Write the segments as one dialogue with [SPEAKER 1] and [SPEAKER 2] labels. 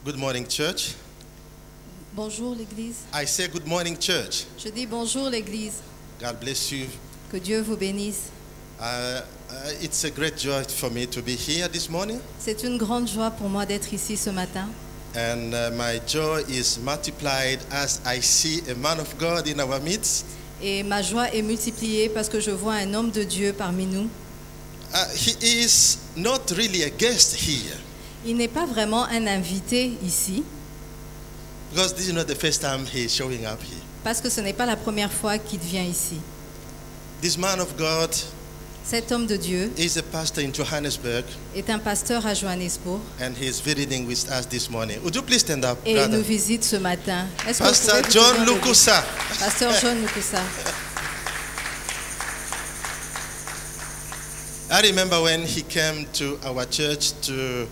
[SPEAKER 1] Good morning, church.
[SPEAKER 2] Bonjour l'Église.
[SPEAKER 1] I say good morning, church.
[SPEAKER 2] Je dis bonjour l'Église.
[SPEAKER 1] God bless you.
[SPEAKER 2] Que Dieu vous bénisse.
[SPEAKER 1] It's a great joy for me to be here this morning.
[SPEAKER 2] C'est une grande joie pour moi d'être ici ce matin.
[SPEAKER 1] And my joy is multiplied as I see a man of God in our midst.
[SPEAKER 2] Et ma joie est multipliée parce que je vois un homme de Dieu parmi nous.
[SPEAKER 1] He is not really a guest here.
[SPEAKER 2] Il n'est pas vraiment un invité ici,
[SPEAKER 1] Because this is not the first time he is showing up here.
[SPEAKER 2] parce que ce n'est pas la première fois qu'il vient ici.
[SPEAKER 1] This man of God
[SPEAKER 2] Cet homme de Dieu
[SPEAKER 1] is a pastor in Johannesburg,
[SPEAKER 2] est un pasteur à Johannesburg
[SPEAKER 1] and he is visiting with us this morning. Would you please stand up,
[SPEAKER 2] et il nous
[SPEAKER 1] brother?
[SPEAKER 2] visite ce matin. Est-ce que vous
[SPEAKER 1] Pastor
[SPEAKER 2] pouvez vous
[SPEAKER 1] John
[SPEAKER 2] tenir debout?
[SPEAKER 1] Lukusa.
[SPEAKER 2] Pasteur John Lukusa.
[SPEAKER 1] I remember when he came to our church to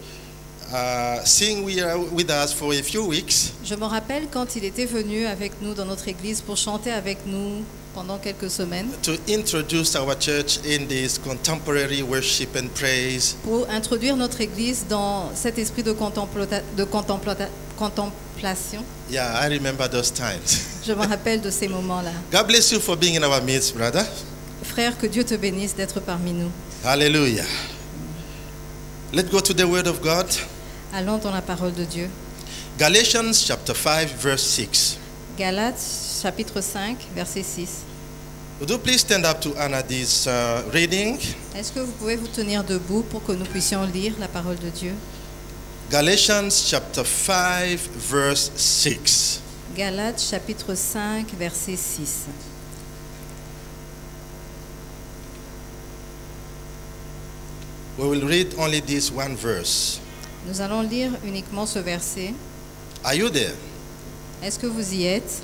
[SPEAKER 1] sing with us for a few weeks.
[SPEAKER 2] Je me rappelle quand il était venu avec nous dans notre église pour chanter avec nous pendant quelques semaines,
[SPEAKER 1] To introduce our church in this contemporary worship and praise.
[SPEAKER 2] pour introduire notre église dans cet esprit de contemplation.
[SPEAKER 1] Yeah, I remember those times.
[SPEAKER 2] Je me rappelle de ces moments-là.
[SPEAKER 1] God bless you for being in our midst, brother.
[SPEAKER 2] Frère, que Dieu te bénisse d'être parmi nous.
[SPEAKER 1] Hallelujah. Let's go to the word of God.
[SPEAKER 2] Allons dans la parole de Dieu.
[SPEAKER 1] Galatians chapter 5 verse 6.
[SPEAKER 2] Galates chapitre 5, verset 6.
[SPEAKER 1] Would you please stand up to honor this reading?
[SPEAKER 2] Est-ce que vous pouvez vous tenir debout pour que nous puissions lire la parole de Dieu?
[SPEAKER 1] Galatians chapter 5 verse 6.
[SPEAKER 2] Galates chapitre 5, verset 6.
[SPEAKER 1] We will read only this one verse.
[SPEAKER 2] Nous allons lire uniquement ce verset.
[SPEAKER 1] Are you there?
[SPEAKER 2] Est-ce que vous y êtes?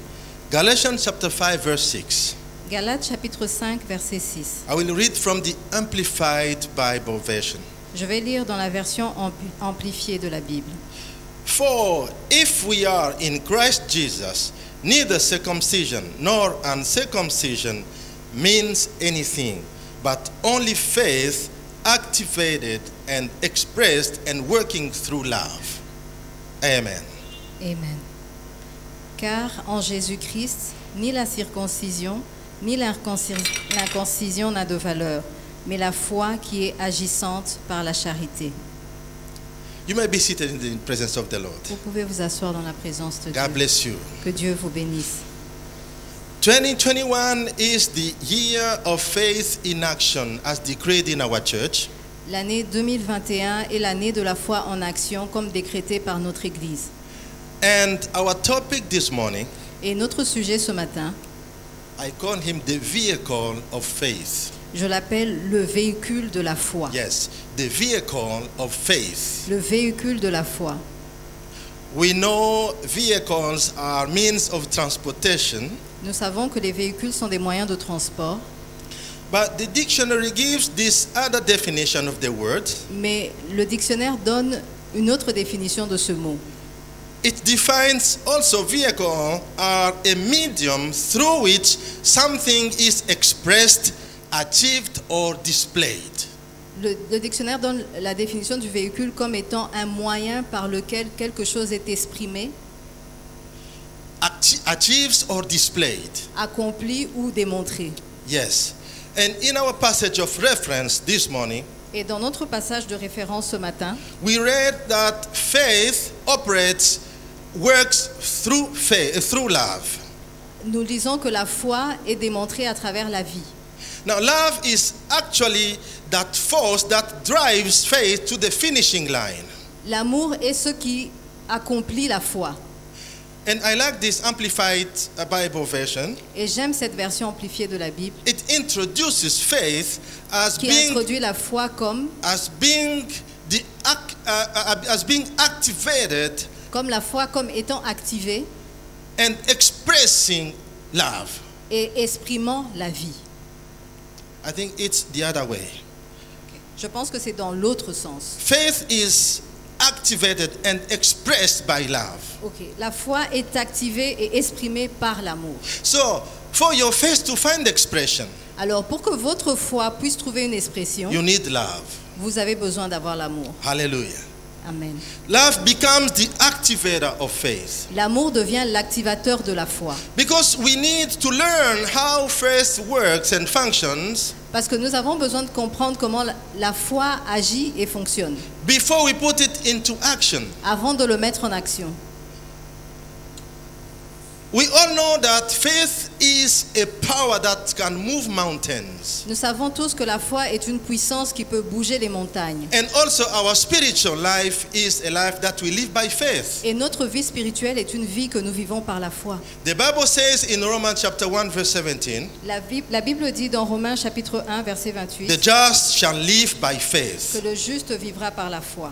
[SPEAKER 1] Galatians chapter 5 verse 6.
[SPEAKER 2] Galates chapitre 5, verset 6.
[SPEAKER 1] I will read from the Amplified Bible version.
[SPEAKER 2] Je vais lire dans la version amplifiée de la Bible.
[SPEAKER 1] For if we are in Christ Jesus, neither circumcision nor uncircumcision means anything, but only faith activated and expressed and working through love. Amen.
[SPEAKER 2] Amen. Car en Jésus-Christ, ni la circoncision, ni l'inconcision n'a de valeur, mais la foi qui est agissante par la charité.
[SPEAKER 1] You may be seated in the presence of the Lord.
[SPEAKER 2] Vous pouvez vous asseoir dans la présence de
[SPEAKER 1] God
[SPEAKER 2] Dieu.
[SPEAKER 1] bless you.
[SPEAKER 2] Que Dieu vous bénisse.
[SPEAKER 1] 2021 is the year of faith in action as decreed in our church.
[SPEAKER 2] L'année 2021 est l'année de la foi en action comme décrété par notre Église.
[SPEAKER 1] And our topic this morning,
[SPEAKER 2] Et notre sujet ce matin,
[SPEAKER 1] I call him the vehicle of faith.
[SPEAKER 2] je l'appelle le véhicule de la foi.
[SPEAKER 1] Yes, the vehicle of faith.
[SPEAKER 2] Le véhicule de la foi.
[SPEAKER 1] We know vehicles are means of transportation,
[SPEAKER 2] Nous savons que les véhicules sont des moyens de transport,
[SPEAKER 1] but the dictionary gives this other definition of the word.
[SPEAKER 2] mais le dictionnaire donne une autre définition de ce mot.
[SPEAKER 1] It defines also vehicle are a medium through which something is expressed, achieved or displayed.
[SPEAKER 2] Le dictionnaire donne la définition du véhicule comme étant un moyen par lequel quelque chose est exprimé,
[SPEAKER 1] Achieves or displayed.
[SPEAKER 2] accompli ou démontré.
[SPEAKER 1] Yes. And in our passage of reference this morning,
[SPEAKER 2] Et dans notre passage de référence ce matin,
[SPEAKER 1] we read that faith operates, works through faith, through love.
[SPEAKER 2] nous lisons que la foi est démontrée à travers la vie.
[SPEAKER 1] Now, love is actually that force that drives faith to the finishing line.
[SPEAKER 2] L'amour est ce qui accomplit la foi.
[SPEAKER 1] And I like this amplified Bible version.
[SPEAKER 2] Et j'aime cette version amplifiée de la Bible
[SPEAKER 1] It introduces faith as
[SPEAKER 2] qui
[SPEAKER 1] being
[SPEAKER 2] introduit la foi comme
[SPEAKER 1] activated
[SPEAKER 2] la foi comme étant activée
[SPEAKER 1] and expressing love.
[SPEAKER 2] et exprimant la vie.
[SPEAKER 1] I think it's the other way.
[SPEAKER 2] Je pense que c'est dans l'autre sens.
[SPEAKER 1] Faith is activated and expressed by love.
[SPEAKER 2] Ok, la foi est activée et exprimée par l'amour.
[SPEAKER 1] So, for your faith to find expression,
[SPEAKER 2] Alors, pour que votre foi puisse trouver une expression,
[SPEAKER 1] you need love.
[SPEAKER 2] vous avez besoin d'avoir l'amour.
[SPEAKER 1] Hallelujah.
[SPEAKER 2] Amen.
[SPEAKER 1] Love becomes the activator of faith.
[SPEAKER 2] L'amour devient l'activateur de la foi.
[SPEAKER 1] Because we need to learn how faith works and functions
[SPEAKER 2] Parce que nous avons besoin de comprendre comment la foi agit et fonctionne
[SPEAKER 1] before we put it into action.
[SPEAKER 2] avant de le mettre en action.
[SPEAKER 1] We all know that faith is a power that can move mountains.
[SPEAKER 2] Nous savons tous que la foi est une puissance qui peut bouger les montagnes.
[SPEAKER 1] And also our spiritual life is a life that we live by faith.
[SPEAKER 2] Et notre vie spirituelle est une vie que nous vivons par la foi.
[SPEAKER 1] The Bible says in Romans chapter 1 verse 17,
[SPEAKER 2] La Bible dit dans Romains chapitre 1 verset
[SPEAKER 1] the
[SPEAKER 2] 28
[SPEAKER 1] just shall live by
[SPEAKER 2] que
[SPEAKER 1] faith.
[SPEAKER 2] le juste vivra par la foi.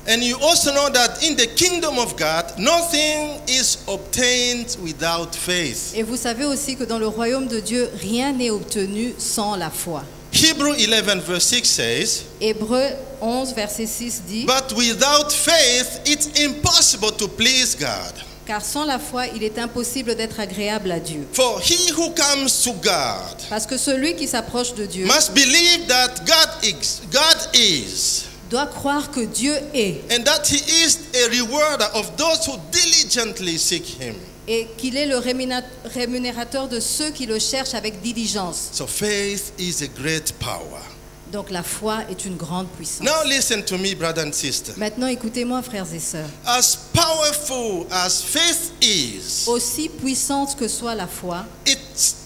[SPEAKER 1] And you also know that in the kingdom of God, nothing is obtained without faith.
[SPEAKER 2] Et vous savez aussi que dans le royaume de Dieu, rien n'est obtenu sans la foi.
[SPEAKER 1] Hebrew 11 verse 6 says,
[SPEAKER 2] Hébreux 11 verset 6 dit:
[SPEAKER 1] but without faith, it's impossible to please God.
[SPEAKER 2] Car sans la foi, il est impossible d'être agréable à Dieu.
[SPEAKER 1] For he who comes to God
[SPEAKER 2] Parce que celui qui s'approche de Dieu
[SPEAKER 1] must believe that God is,
[SPEAKER 2] doit croire que Dieu est
[SPEAKER 1] and that he is a rewarder of those who diligently seek him.
[SPEAKER 2] et qu'il est le rémunérateur de ceux qui le cherchent avec diligence.
[SPEAKER 1] So faith is a great power.
[SPEAKER 2] Donc la foi est une grande puissance.
[SPEAKER 1] Now listen to me, brother and sister.
[SPEAKER 2] Maintenant, écoutez-moi, frères et sœurs.
[SPEAKER 1] As powerful as faith is,
[SPEAKER 2] Aussi puissante que soit la foi,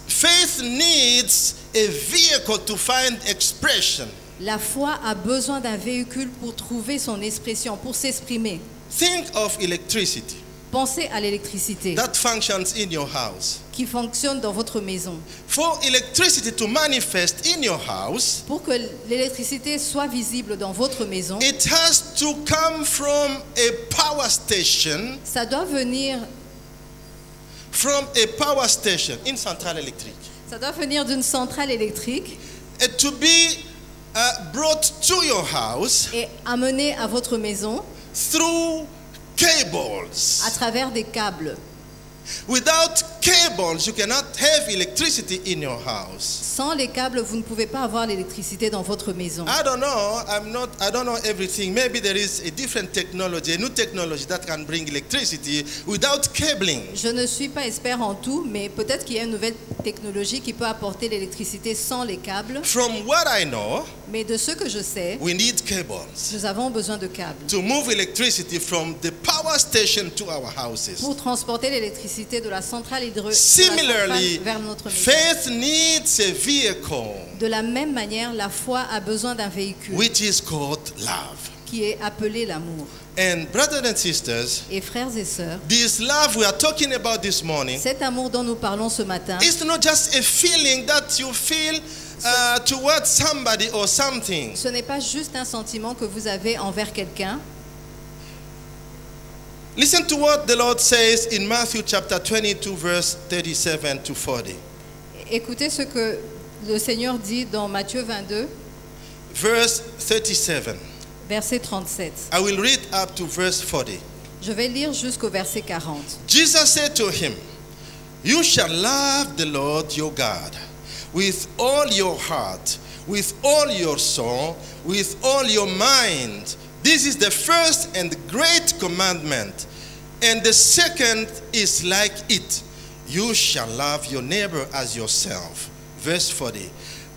[SPEAKER 1] faith needs a vehicle to find expression.
[SPEAKER 2] la foi a besoin d'un véhicule pour trouver son expression, pour s'exprimer.
[SPEAKER 1] Think of electricity
[SPEAKER 2] Pensez à l'électricité
[SPEAKER 1] that functions in your house.
[SPEAKER 2] qui fonctionne dans votre maison.
[SPEAKER 1] For electricity to manifest in your house,
[SPEAKER 2] Pour que l'électricité soit visible dans votre maison,
[SPEAKER 1] it has to come from a power station,
[SPEAKER 2] ça doit venir
[SPEAKER 1] in central electric.
[SPEAKER 2] Ça doit venir d'une centrale électrique
[SPEAKER 1] And to be brought to your house
[SPEAKER 2] et amené à votre maison
[SPEAKER 1] through
[SPEAKER 2] à
[SPEAKER 1] cables.
[SPEAKER 2] travers des câbles.
[SPEAKER 1] Without cables, you cannot have electricity in your house.
[SPEAKER 2] Sans les câbles, vous ne pouvez pas avoir l'électricité dans votre maison.
[SPEAKER 1] I don't know everything. Maybe there is a different technology, a new technology that can bring electricity without cabling.
[SPEAKER 2] Je ne suis pas expert en tout, mais peut-être qu'il y a une nouvelle technologie qui peut apporter l'électricité sans les câbles.
[SPEAKER 1] From what I know,
[SPEAKER 2] Mais de ce que je sais,
[SPEAKER 1] we need cables
[SPEAKER 2] nous avons besoin de câbles
[SPEAKER 1] to move electricity from the power station to our houses.
[SPEAKER 2] pour transporter l'électricité de la centrale
[SPEAKER 1] Similarly,
[SPEAKER 2] vers notre maison.
[SPEAKER 1] faith needs a vehicle
[SPEAKER 2] De la même manière, la foi a besoin d'un véhicule
[SPEAKER 1] which is called love.
[SPEAKER 2] qui est appelé l'amour.
[SPEAKER 1] And brothers and sisters,
[SPEAKER 2] Et frères et sœurs,
[SPEAKER 1] this love we are talking about this morning
[SPEAKER 2] cet amour dont nous parlons ce matin,
[SPEAKER 1] is not just a feeling that you feel towards somebody or something.
[SPEAKER 2] ce n'est pas juste un sentiment que vous avez envers quelqu'un.
[SPEAKER 1] Listen to what the Lord says in Matthew chapter 22 verse 37 to 40.
[SPEAKER 2] Écoutez ce que le Seigneur dit dans Matthieu 22,
[SPEAKER 1] Verse 37.
[SPEAKER 2] verset 37.
[SPEAKER 1] I will read up to verse 40.
[SPEAKER 2] Je vais lire jusqu'au verset 40.
[SPEAKER 1] Jesus said to him, you shall love the Lord your God with all your heart, with all your soul, with all your mind. This is the first and great commandment. And the second is like it. You shall love your neighbor as yourself. Verse 40.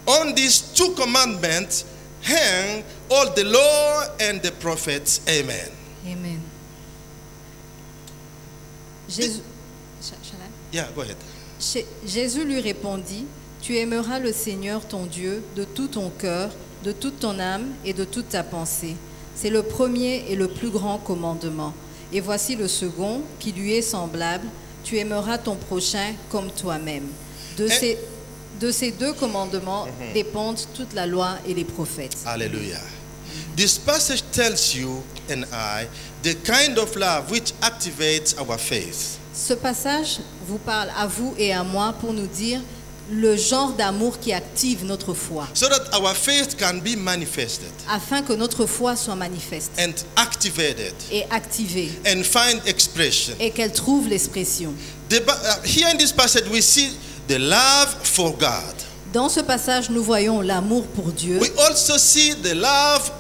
[SPEAKER 1] On these two commandments hang all the law and the prophets. Amen.
[SPEAKER 2] Amen. Jésus, Shall I?
[SPEAKER 1] Yeah, go ahead.
[SPEAKER 2] Jésus lui répondit, tu aimeras le Seigneur ton Dieu de tout ton cœur, de toute ton âme et de toute ta pensée. C'est le premier et le plus grand commandement. Et voici le second, qui lui est semblable. Tu aimeras ton prochain comme toi-même. De ces deux commandements dépendent toute la loi et les prophètes.
[SPEAKER 1] Hallelujah. This passage tells you and I the kind of love which activates our faith.
[SPEAKER 2] Ce passage vous parle à vous et à moi pour nous dire le genre d'amour qui active notre foi,
[SPEAKER 1] So that our faith can be manifested
[SPEAKER 2] afin que notre foi soit manifeste
[SPEAKER 1] and activated
[SPEAKER 2] et activée
[SPEAKER 1] and find expression.
[SPEAKER 2] et qu'elle trouve l'expression.
[SPEAKER 1] Here in this passage we see the love for God.
[SPEAKER 2] Dans ce passage, nous voyons l'amour pour Dieu.
[SPEAKER 1] We also see the love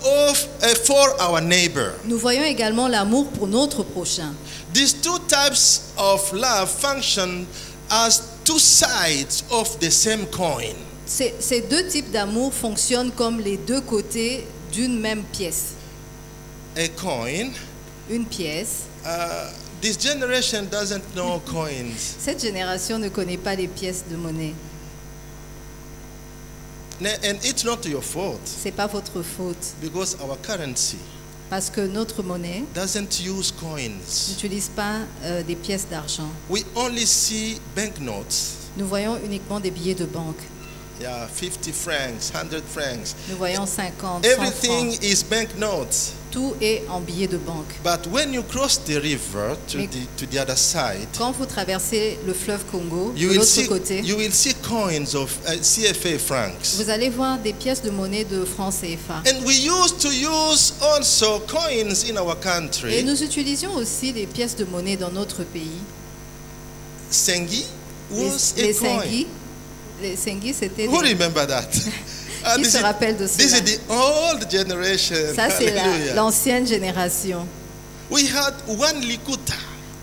[SPEAKER 1] for our neighbor.
[SPEAKER 2] Nous voyons également l'amour pour notre prochain.
[SPEAKER 1] These two types of love function as two sides of the same coin.
[SPEAKER 2] Ces deux types d'amour fonctionnent comme les deux côtés d'une même pièce.
[SPEAKER 1] A coin.
[SPEAKER 2] Une pièce.
[SPEAKER 1] This generation doesn't know coins.
[SPEAKER 2] Cette génération ne connaît pas les pièces de monnaie.
[SPEAKER 1] And it's not your fault,
[SPEAKER 2] C'est pas votre faute,
[SPEAKER 1] because our currency
[SPEAKER 2] parce que notre monnaie
[SPEAKER 1] doesn't use coins.
[SPEAKER 2] n'utilise pas des pièces d'argent.
[SPEAKER 1] We only see banknotes.
[SPEAKER 2] Nous voyons uniquement des billets de banque.
[SPEAKER 1] Yeah, 50 francs, 100 francs.
[SPEAKER 2] Nous voyons 50, 100
[SPEAKER 1] Everything
[SPEAKER 2] francs.
[SPEAKER 1] is banknotes.
[SPEAKER 2] Tout est en billets de banque.
[SPEAKER 1] But when you cross the river to
[SPEAKER 2] Mais-
[SPEAKER 1] the other side,
[SPEAKER 2] Quand vous traversez le fleuve Congo,
[SPEAKER 1] you
[SPEAKER 2] de
[SPEAKER 1] will
[SPEAKER 2] l'autre côté,
[SPEAKER 1] see coins of CFA francs.
[SPEAKER 2] vous allez voir des pièces de monnaie de francs CFA.
[SPEAKER 1] And we used to use also coins in our
[SPEAKER 2] Et
[SPEAKER 1] country.
[SPEAKER 2] nous utilisions aussi des pièces de monnaie dans notre pays.
[SPEAKER 1] Sengi was
[SPEAKER 2] Les
[SPEAKER 1] a coin.
[SPEAKER 2] Sengi, les Sengi, c'était
[SPEAKER 1] Who
[SPEAKER 2] des...
[SPEAKER 1] remember that?
[SPEAKER 2] Qui se rappelle de
[SPEAKER 1] this
[SPEAKER 2] cela?
[SPEAKER 1] is the old generation.
[SPEAKER 2] Ça, c'est
[SPEAKER 1] Hallelujah.
[SPEAKER 2] l'ancienne génération.
[SPEAKER 1] We had one likuta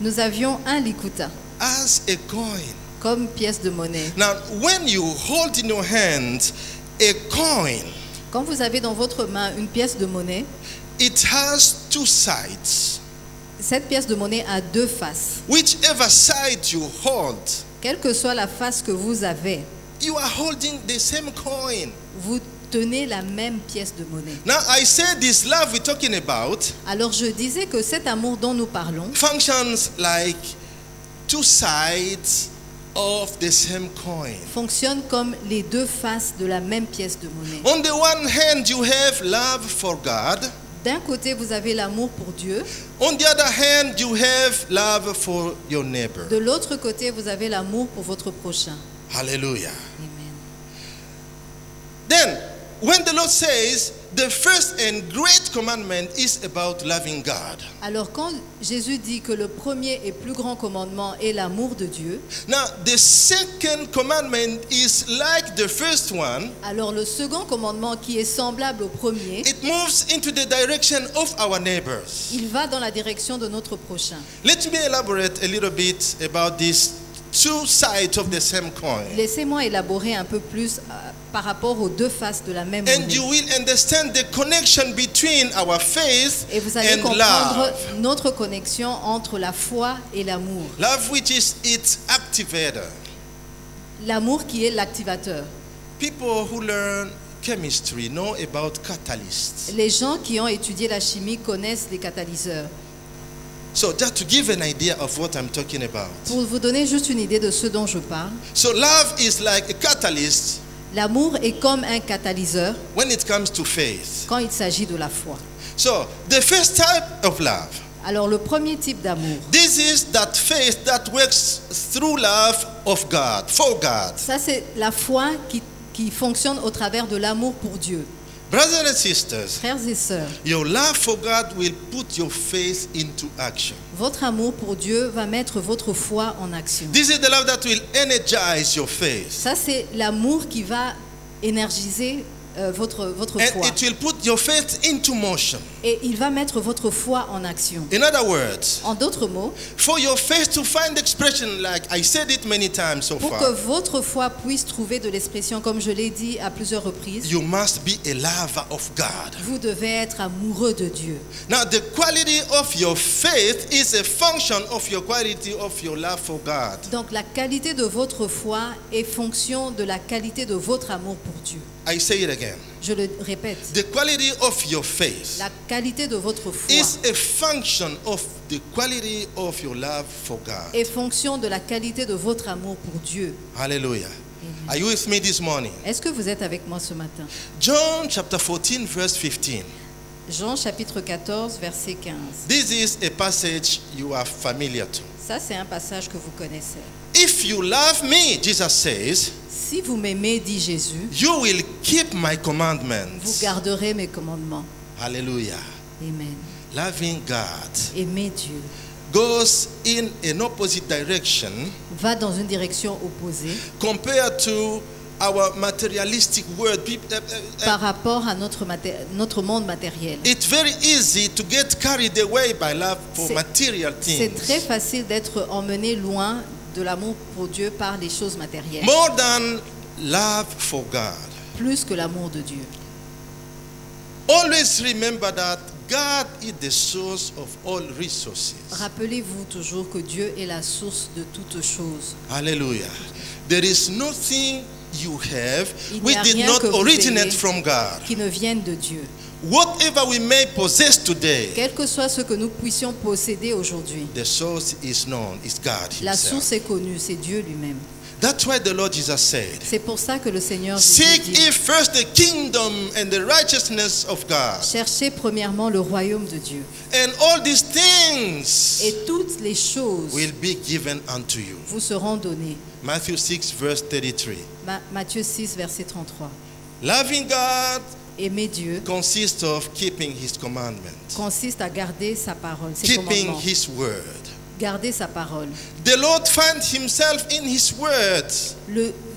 [SPEAKER 2] Nous avions un likuta
[SPEAKER 1] as a coin.
[SPEAKER 2] comme pièce de monnaie.
[SPEAKER 1] Now, when you hold in your hand a coin,
[SPEAKER 2] Quand vous avez dans votre main une pièce de monnaie,
[SPEAKER 1] it has two sides.
[SPEAKER 2] cette pièce de monnaie a deux faces.
[SPEAKER 1] Whichever side you hold,
[SPEAKER 2] Quelle que soit la face que vous avez,
[SPEAKER 1] you are holding the same coin.
[SPEAKER 2] vous tenez la même pièce de monnaie.
[SPEAKER 1] Now, I said this love we're talking about
[SPEAKER 2] Alors je disais que cet amour dont nous parlons
[SPEAKER 1] functions like two sides of the same coin.
[SPEAKER 2] fonctionne comme les deux faces de la même pièce de monnaie.
[SPEAKER 1] On the one hand, you have love for God.
[SPEAKER 2] D'un côté, vous avez l'amour pour Dieu.
[SPEAKER 1] On the other hand, you have love for your neighbor.
[SPEAKER 2] De l'autre côté, vous avez l'amour pour votre prochain.
[SPEAKER 1] Hallelujah.
[SPEAKER 2] Amen.
[SPEAKER 1] Then, when the Lord says, the first and great commandment is about loving God.
[SPEAKER 2] Alors quand Jésus dit que le premier et plus grand commandement est l'amour de Dieu,
[SPEAKER 1] Now, the second commandment is like the first one.
[SPEAKER 2] alors le second commandement qui est semblable au premier,
[SPEAKER 1] It moves into the direction of our neighbors.
[SPEAKER 2] il va dans la direction de notre prochain.
[SPEAKER 1] Let me elaborate a little bit about these two sides of the same coin.
[SPEAKER 2] Laissez-moi élaborer un peu plus par rapport aux deux faces de la même
[SPEAKER 1] And
[SPEAKER 2] monnaie.
[SPEAKER 1] you will understand the connection between our faith
[SPEAKER 2] Et vous allez
[SPEAKER 1] and
[SPEAKER 2] comprendre
[SPEAKER 1] love.
[SPEAKER 2] notre connexion entre la foi et l'amour.
[SPEAKER 1] Love, which is its activator.
[SPEAKER 2] L'amour qui est l'activateur.
[SPEAKER 1] People who learn chemistry know about catalysts.
[SPEAKER 2] Les gens qui ont étudié la chimie connaissent les catalyseurs.
[SPEAKER 1] So just to give an idea of what I'm talking about.
[SPEAKER 2] Pour vous donner juste une idée de ce dont je parle,
[SPEAKER 1] So love is like a catalyst
[SPEAKER 2] l'amour est comme un catalyseur
[SPEAKER 1] when it comes to faith.
[SPEAKER 2] quand il s'agit de la foi.
[SPEAKER 1] So the first type of love,
[SPEAKER 2] Alors le premier type d'amour,
[SPEAKER 1] this is that faith that works through love of God, for God.
[SPEAKER 2] ça c'est la foi qui fonctionne au travers de l'amour pour Dieu.
[SPEAKER 1] Brothers and sisters,
[SPEAKER 2] Frères et sœurs,
[SPEAKER 1] your love for God will put your faith into action.
[SPEAKER 2] votre amour pour Dieu va mettre votre foi en action.
[SPEAKER 1] This is the love that will energize your faith.
[SPEAKER 2] Ça c'est l'amour qui va énergiser votre foi.
[SPEAKER 1] And it will put your faith into motion.
[SPEAKER 2] Et il va mettre votre foi en action.
[SPEAKER 1] In other words,
[SPEAKER 2] En d'autres mots,
[SPEAKER 1] for your faith to find expression, like I said it many times so
[SPEAKER 2] pour que
[SPEAKER 1] far,
[SPEAKER 2] votre foi puisse trouver de l'expression, comme je l'ai dit à plusieurs reprises,
[SPEAKER 1] you must be a lover of God.
[SPEAKER 2] vous devez être amoureux de Dieu.
[SPEAKER 1] Now, the quality of your faith is a function of your quality of your love for God.
[SPEAKER 2] Donc la qualité de votre foi est fonction de la qualité de votre amour pour Dieu.
[SPEAKER 1] I say it again.
[SPEAKER 2] Je le répète,
[SPEAKER 1] The quality of your faith
[SPEAKER 2] la qualité de votre foi
[SPEAKER 1] is a function of the quality of your love for God.
[SPEAKER 2] est fonction de la qualité de votre amour pour Dieu.
[SPEAKER 1] Hallelujah. Are you with me this morning?
[SPEAKER 2] Est-ce que vous êtes avec moi ce matin?
[SPEAKER 1] John chapter 14, verse 15.
[SPEAKER 2] Jean chapitre 14, verset 15.
[SPEAKER 1] This is a passage you are familiar to.
[SPEAKER 2] Ça, c'est un passage que vous connaissez.
[SPEAKER 1] If you love me, Jesus says,
[SPEAKER 2] Si vous m'aimez, dit Jésus,
[SPEAKER 1] you will keep my
[SPEAKER 2] vous
[SPEAKER 1] commandments.
[SPEAKER 2] garderez mes commandements.
[SPEAKER 1] Hallelujah.
[SPEAKER 2] Amen.
[SPEAKER 1] Loving God
[SPEAKER 2] Aimer Dieu
[SPEAKER 1] goes in an opposite direction
[SPEAKER 2] va dans une direction opposée
[SPEAKER 1] compared to our materialistic world,
[SPEAKER 2] par rapport à notre monde matériel.
[SPEAKER 1] it's very easy to get carried away by love for
[SPEAKER 2] C'est-
[SPEAKER 1] material
[SPEAKER 2] C'est
[SPEAKER 1] things.
[SPEAKER 2] très facile d'être emmené loin de l'amour pour Dieu par les choses matérielles,
[SPEAKER 1] More than love for God.
[SPEAKER 2] plus que l'amour de Dieu.
[SPEAKER 1] Always remember that God is the source of all resources.
[SPEAKER 2] Rappelez-vous toujours que Dieu est la source de toutes choses.
[SPEAKER 1] Hallelujah. There is nothing you have
[SPEAKER 2] Il n'y
[SPEAKER 1] which
[SPEAKER 2] a
[SPEAKER 1] did
[SPEAKER 2] rien
[SPEAKER 1] not
[SPEAKER 2] que vous
[SPEAKER 1] originate
[SPEAKER 2] ayez
[SPEAKER 1] from God.
[SPEAKER 2] qui ne viennent de Dieu.
[SPEAKER 1] Whatever we may possess today,
[SPEAKER 2] Quel que soit ce que nous puissions posséder aujourd'hui,
[SPEAKER 1] the source is known, is God
[SPEAKER 2] la
[SPEAKER 1] himself.
[SPEAKER 2] source est connue, c'est Dieu lui-même.
[SPEAKER 1] That's why the Lord Jesus said,
[SPEAKER 2] C'est pour ça que le Seigneur Jésus
[SPEAKER 1] seek
[SPEAKER 2] dit,
[SPEAKER 1] ye first the kingdom and the righteousness of God,
[SPEAKER 2] cherchez premièrement le royaume de Dieu,
[SPEAKER 1] and all these things
[SPEAKER 2] et toutes les choses
[SPEAKER 1] will be given unto you.
[SPEAKER 2] vous seront données.
[SPEAKER 1] Matthew 6 verse 33.
[SPEAKER 2] Matthieu 6, verset 33.
[SPEAKER 1] Loving God
[SPEAKER 2] Aimer Dieu
[SPEAKER 1] consists of keeping his commandments,
[SPEAKER 2] consiste à garder sa parole, ses
[SPEAKER 1] keeping
[SPEAKER 2] commandements.
[SPEAKER 1] his word.
[SPEAKER 2] Garder sa parole.
[SPEAKER 1] The Lord finds himself in his word.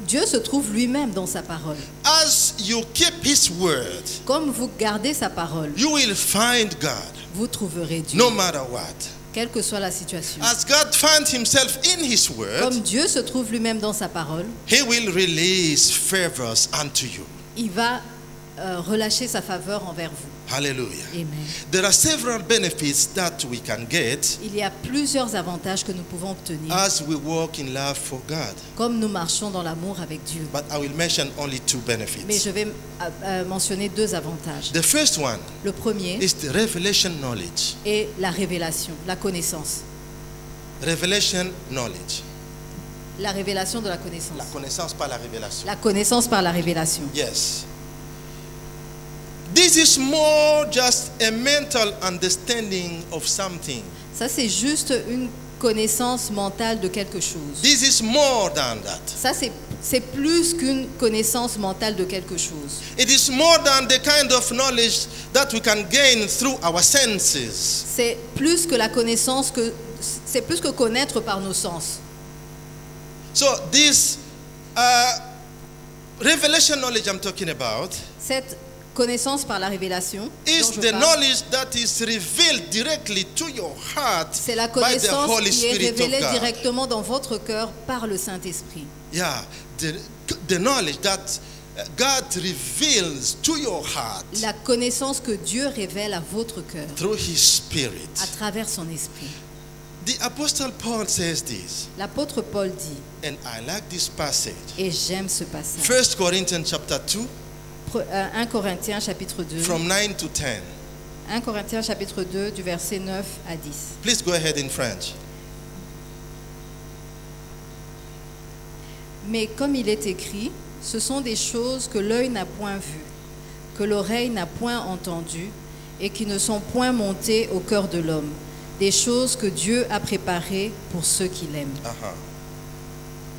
[SPEAKER 2] Dieu se trouve lui-même dans sa parole.
[SPEAKER 1] As you keep his word,
[SPEAKER 2] Comme vous gardez sa parole,
[SPEAKER 1] you will find God
[SPEAKER 2] vous trouverez Dieu,
[SPEAKER 1] no matter what.
[SPEAKER 2] quelle que soit la situation.
[SPEAKER 1] As God finds himself in his word,
[SPEAKER 2] Comme Dieu se trouve lui-même dans sa parole,
[SPEAKER 1] he will release favors unto you.
[SPEAKER 2] il va relâcher sa faveur envers vous.
[SPEAKER 1] Hallelujah.
[SPEAKER 2] Amen.
[SPEAKER 1] There are several benefits that we can get
[SPEAKER 2] Il y a plusieurs avantages que nous pouvons obtenir
[SPEAKER 1] as we walk in love for God.
[SPEAKER 2] comme nous marchons dans l'amour avec Dieu.
[SPEAKER 1] But I will mention only two
[SPEAKER 2] Mais
[SPEAKER 1] benefits.
[SPEAKER 2] je vais mentionner deux avantages.
[SPEAKER 1] The first one
[SPEAKER 2] Le premier
[SPEAKER 1] is the revelation knowledge.
[SPEAKER 2] est la révélation, la connaissance.
[SPEAKER 1] Revelation knowledge.
[SPEAKER 2] La révélation de la connaissance.
[SPEAKER 1] La connaissance par la révélation.
[SPEAKER 2] La connaissance par la révélation.
[SPEAKER 1] Yes. This is more just a mental understanding of something.
[SPEAKER 2] Ça, c'est juste une connaissance mentale de quelque chose.
[SPEAKER 1] This is more than that.
[SPEAKER 2] Ça, c'est plus qu'une connaissance mentale de quelque chose.
[SPEAKER 1] It is more than the kind of knowledge that we can gain through our senses.
[SPEAKER 2] C'est plus que la connaissance c'est plus que connaître par nos sens.
[SPEAKER 1] So this revelation knowledge I'm talking about
[SPEAKER 2] Cette connaissance par la révélation
[SPEAKER 1] is
[SPEAKER 2] dont je
[SPEAKER 1] the
[SPEAKER 2] parle,
[SPEAKER 1] knowledge that is revealed directly to your heart
[SPEAKER 2] c'est la
[SPEAKER 1] by the
[SPEAKER 2] connaissance
[SPEAKER 1] Holy
[SPEAKER 2] qui est
[SPEAKER 1] Spirit of
[SPEAKER 2] révélée
[SPEAKER 1] God.
[SPEAKER 2] directement dans votre cœur par le Saint-Esprit.
[SPEAKER 1] Yeah, the knowledge that God reveals to your heart
[SPEAKER 2] La connaissance que Dieu révèle à votre cœur
[SPEAKER 1] through His Spirit.
[SPEAKER 2] à travers son esprit.
[SPEAKER 1] The Apostle Paul says this,
[SPEAKER 2] L'apôtre Paul dit,
[SPEAKER 1] and I like this passage.
[SPEAKER 2] et j'aime ce passage.
[SPEAKER 1] 1 Corinthians chapter 2,
[SPEAKER 2] 1 Corinthiens chapitre 2.
[SPEAKER 1] from 9 to 10.
[SPEAKER 2] 1 Corinthiens chapitre 2 du verset 9 à 10.
[SPEAKER 1] Please go ahead in French.
[SPEAKER 2] Mais comme il est écrit, ce sont des choses que l'œil n'a point vues, que l'oreille n'a point entendues et qui ne sont point montées au cœur de l'homme. Des choses que Dieu a préparées pour ceux qui l'aiment.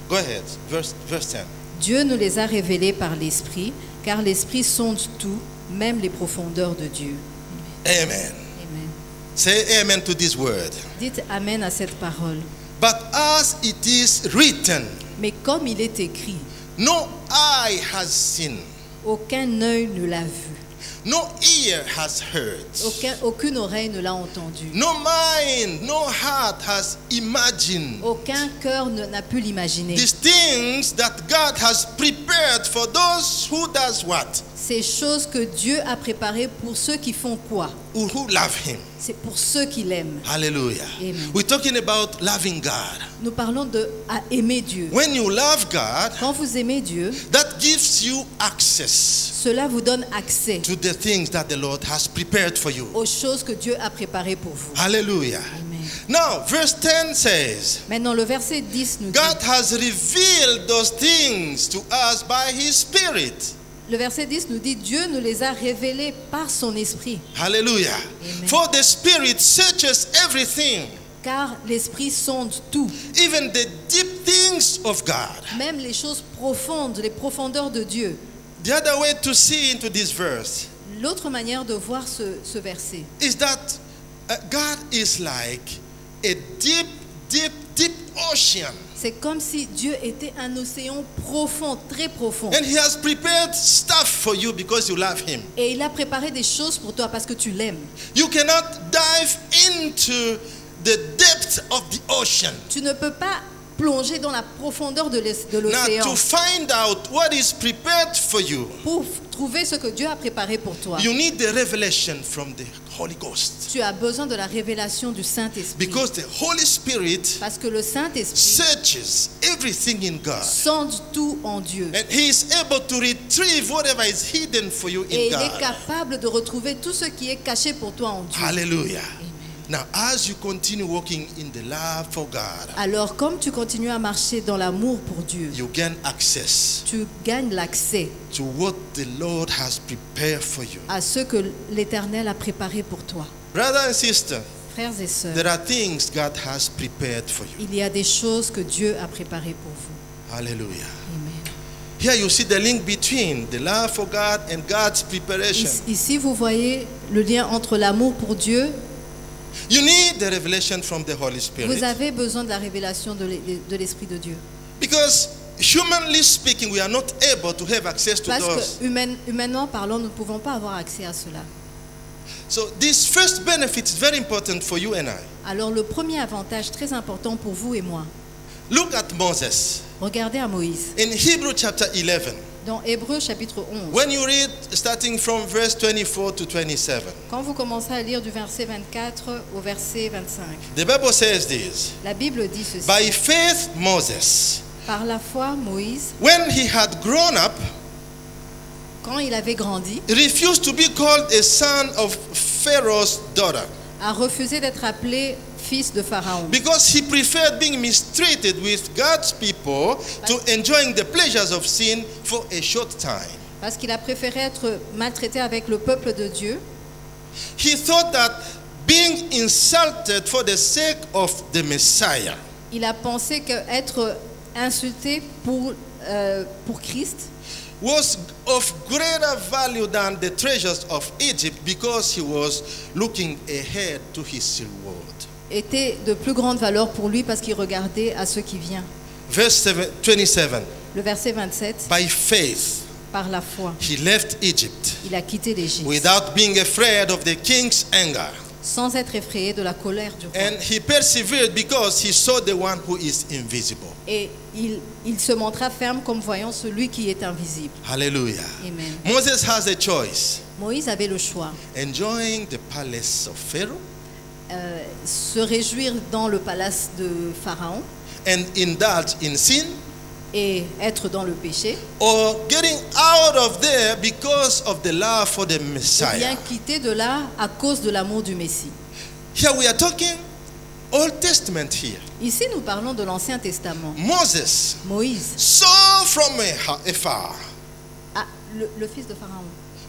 [SPEAKER 1] Go ahead, verse 10.
[SPEAKER 2] Dieu nous les a révélées par l'Esprit, car l'Esprit sonde tout, même les profondeurs de Dieu.
[SPEAKER 1] Amen.
[SPEAKER 2] Amen.
[SPEAKER 1] Say amen to this word.
[SPEAKER 2] Dites Amen à cette parole.
[SPEAKER 1] But as it is written,
[SPEAKER 2] Mais comme il est écrit,
[SPEAKER 1] no eye has seen,
[SPEAKER 2] aucun œil ne l'a vu,
[SPEAKER 1] no ear has heard,
[SPEAKER 2] aucune oreille ne l'a entendu,
[SPEAKER 1] no mind, no heart has imagined
[SPEAKER 2] aucun cœur n'a pu l'imaginer.
[SPEAKER 1] these things that God has prepared for those who does what?
[SPEAKER 2] Ces choses que Dieu a préparées pour ceux qui font quoi?
[SPEAKER 1] Who love Him.
[SPEAKER 2] C'est pour ceux qui l'aiment.
[SPEAKER 1] Hallelujah.
[SPEAKER 2] Amen.
[SPEAKER 1] We're talking about loving God.
[SPEAKER 2] Nous parlons à aimer Dieu.
[SPEAKER 1] When you love God,
[SPEAKER 2] Quand vous aimez Dieu,
[SPEAKER 1] that gives you access
[SPEAKER 2] cela vous donne accès
[SPEAKER 1] to the things that the Lord has prepared for you.
[SPEAKER 2] aux choses que Dieu a préparées pour vous.
[SPEAKER 1] Hallelujah.
[SPEAKER 2] Amen.
[SPEAKER 1] Now, verse 10 says,
[SPEAKER 2] Maintenant, le verset 10 nous dit,
[SPEAKER 1] God has revealed those things to us by His Spirit.
[SPEAKER 2] le verset 10 nous dit, Dieu nous les a révélés par son esprit.
[SPEAKER 1] Hallelujah.
[SPEAKER 2] Amen.
[SPEAKER 1] For the Spirit searches everything,
[SPEAKER 2] Car l'esprit sonde tout,
[SPEAKER 1] even the deep things of God.
[SPEAKER 2] même les choses profondes, les profondeurs de Dieu.
[SPEAKER 1] The other way to see into this verse
[SPEAKER 2] L'autre manière de voir ce verset,
[SPEAKER 1] is that God is like a deep, deep, deep ocean.
[SPEAKER 2] C'est comme si Dieu était un océan profond, très profond.
[SPEAKER 1] And he has prepared stuff for you because you love him.
[SPEAKER 2] Et il a préparé des choses pour toi parce que tu l'aimes.
[SPEAKER 1] You cannot dive into the depth of the ocean.
[SPEAKER 2] Tu ne peux pas plonger dans la profondeur de
[SPEAKER 1] Now,
[SPEAKER 2] l'océan
[SPEAKER 1] to find out what is prepared for you,
[SPEAKER 2] pour trouver ce que Dieu a préparé pour toi.
[SPEAKER 1] you need the revelation from the Holy Ghost.
[SPEAKER 2] Tu as besoin de la révélation du Saint-Esprit.
[SPEAKER 1] Because the Holy Spirit
[SPEAKER 2] Parce que le Saint-Esprit
[SPEAKER 1] searches everything in God.
[SPEAKER 2] sonde tout en Dieu.
[SPEAKER 1] And he is able to retrieve whatever is hidden for you
[SPEAKER 2] Et
[SPEAKER 1] in
[SPEAKER 2] il est
[SPEAKER 1] God.
[SPEAKER 2] capable de retrouver tout ce qui est caché pour toi en Dieu.
[SPEAKER 1] Hallelujah. Now, as you continue walking in the love for God,
[SPEAKER 2] Alors, comme tu continues à marcher dans l'amour pour Dieu,
[SPEAKER 1] you gain access
[SPEAKER 2] tu gagnes l'accès
[SPEAKER 1] to what the Lord has prepared for you.
[SPEAKER 2] à ce que l'Éternel a préparé pour toi.
[SPEAKER 1] Brother and sister,
[SPEAKER 2] Frères et sœurs,
[SPEAKER 1] there are things God has prepared for you.
[SPEAKER 2] il y a des choses que Dieu a préparées pour vous.
[SPEAKER 1] Hallelujah.
[SPEAKER 2] Amen.
[SPEAKER 1] Here you see the link between the love for God and God's preparation.
[SPEAKER 2] Ici, vous voyez le lien entre l'amour pour Dieu.
[SPEAKER 1] You need the revelation from the Holy
[SPEAKER 2] Vous
[SPEAKER 1] Spirit.
[SPEAKER 2] avez besoin de la révélation de l'Esprit de Dieu.
[SPEAKER 1] Because humanly speaking, we are not able to have access to
[SPEAKER 2] Parce
[SPEAKER 1] those.
[SPEAKER 2] que humainement parlant, nous ne pouvons pas avoir accès à cela.
[SPEAKER 1] So this first benefit is very important for you and I.
[SPEAKER 2] Alors le premier avantage très important pour vous et moi,
[SPEAKER 1] Look at Moses
[SPEAKER 2] regardez à Moïse.
[SPEAKER 1] in Hebrew chapter 11.
[SPEAKER 2] Dans Hébreux chapitre 11,
[SPEAKER 1] When you read starting from verse 24 to 27,
[SPEAKER 2] quand vous commencez à lire du verset 24 au verset 25,
[SPEAKER 1] the Bible says this.
[SPEAKER 2] la Bible dit ceci.
[SPEAKER 1] By faith, Moses,
[SPEAKER 2] Par la foi, Moïse,
[SPEAKER 1] when he had grown up,
[SPEAKER 2] quand il avait grandi,
[SPEAKER 1] refused to be called a son of Pharaoh's daughter
[SPEAKER 2] a refusé d'être appelé fils de Pharaon.
[SPEAKER 1] because he preferred being mistreated with God's people to enjoying the pleasures of sin for a short time.
[SPEAKER 2] Parce qu'il a préféré être maltraité avec le peuple de Dieu.
[SPEAKER 1] He thought that being insulted for the sake of the Messiah
[SPEAKER 2] Il a pensé qu'être insulté pour Christ
[SPEAKER 1] was of greater value than the treasures of Egypt because he was looking ahead to his reward.
[SPEAKER 2] était de plus grande valeur pour lui parce qu'il regardait à ce qui vient.
[SPEAKER 1] Verse 27.
[SPEAKER 2] Le verset 27,
[SPEAKER 1] By faith,
[SPEAKER 2] par la foi,
[SPEAKER 1] he left Egypt
[SPEAKER 2] il a quitté l'Égypte
[SPEAKER 1] without being afraid of the king's anger.
[SPEAKER 2] sans être effrayé de la colère du roi.
[SPEAKER 1] And he persevered because he saw the one who is invisible.
[SPEAKER 2] Et il se montra ferme comme voyant celui qui est invisible.
[SPEAKER 1] Hallelujah.
[SPEAKER 2] Amen.
[SPEAKER 1] Moses has a choice.
[SPEAKER 2] Moïse avait le choix.
[SPEAKER 1] Enjoying the palace of Pharaoh
[SPEAKER 2] Se réjouir dans le palace de Pharaon
[SPEAKER 1] and indulge in sin,
[SPEAKER 2] et être dans le péché,
[SPEAKER 1] or getting out of there because of the love for the
[SPEAKER 2] ou bien
[SPEAKER 1] Messiah.
[SPEAKER 2] quitter de là à cause de l'amour du Messie.
[SPEAKER 1] Here we are talking Old Testament here.
[SPEAKER 2] Ici, nous parlons de l'Ancien Testament.
[SPEAKER 1] Moses
[SPEAKER 2] Moïse,
[SPEAKER 1] saw from afar.
[SPEAKER 2] le fils de Pharaon.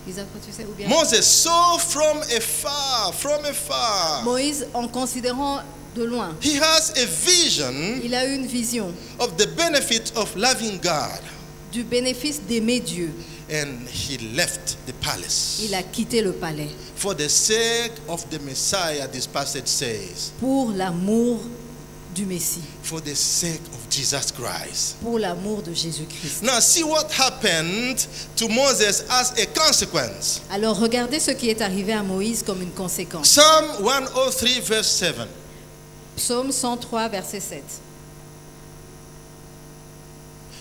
[SPEAKER 2] Isaac, tu sais, ou bien
[SPEAKER 1] Moses saw from afar.
[SPEAKER 2] Moïse, en considérant de loin,
[SPEAKER 1] He has a vision
[SPEAKER 2] il a eu une vision
[SPEAKER 1] of the benefit of loving God,
[SPEAKER 2] du bénéfice d'aimer Dieu.
[SPEAKER 1] and he left the palace
[SPEAKER 2] Il a quitté le palais
[SPEAKER 1] for the sake of the Messiah. This passage says,
[SPEAKER 2] pour l'amour du Messie,
[SPEAKER 1] for the sake of Jesus Christ.
[SPEAKER 2] pour l'amour de Jésus-Christ.
[SPEAKER 1] Now see what happened to Moses as a consequence.
[SPEAKER 2] Alors regardez ce qui est arrivé à Moïse comme une conséquence.
[SPEAKER 1] Psalm 103 verse 7.
[SPEAKER 2] Psaume 103, verset 7.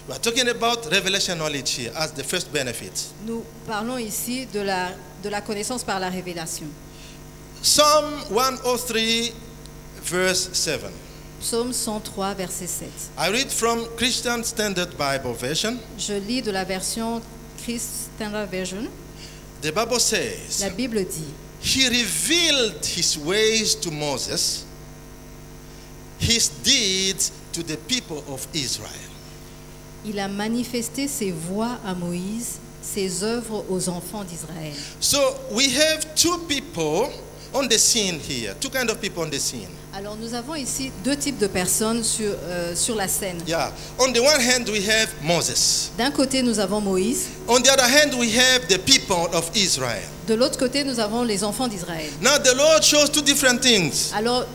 [SPEAKER 1] We are talking about revelation knowledge here as the first benefit.
[SPEAKER 2] Nous parlons ici de la connaissance par la révélation.
[SPEAKER 1] Psalm 103 verse 7.
[SPEAKER 2] Psaume 103, verset 7.
[SPEAKER 1] I read from Christian Standard Bible Version.
[SPEAKER 2] Je lis de la version Christ Standard Version.
[SPEAKER 1] The Bible says,
[SPEAKER 2] La Bible dit,
[SPEAKER 1] He revealed his ways to Moses, his deeds to the people of Israel.
[SPEAKER 2] il a manifesté ses voies à Moïse, ses œuvres aux enfants d'Israël.
[SPEAKER 1] So we have two people on the scene here, two kind of people on the scene.
[SPEAKER 2] Alors nous avons ici deux types de personnes sur la scène.
[SPEAKER 1] Yeah. On the one hand, we have Moses.
[SPEAKER 2] D'un côté, nous avons Moïse.
[SPEAKER 1] On the other hand, we have the people of Israel.
[SPEAKER 2] De l'autre côté, nous avons les enfants d'Israël.
[SPEAKER 1] Now the Lord shows two different things.
[SPEAKER 2] Alors,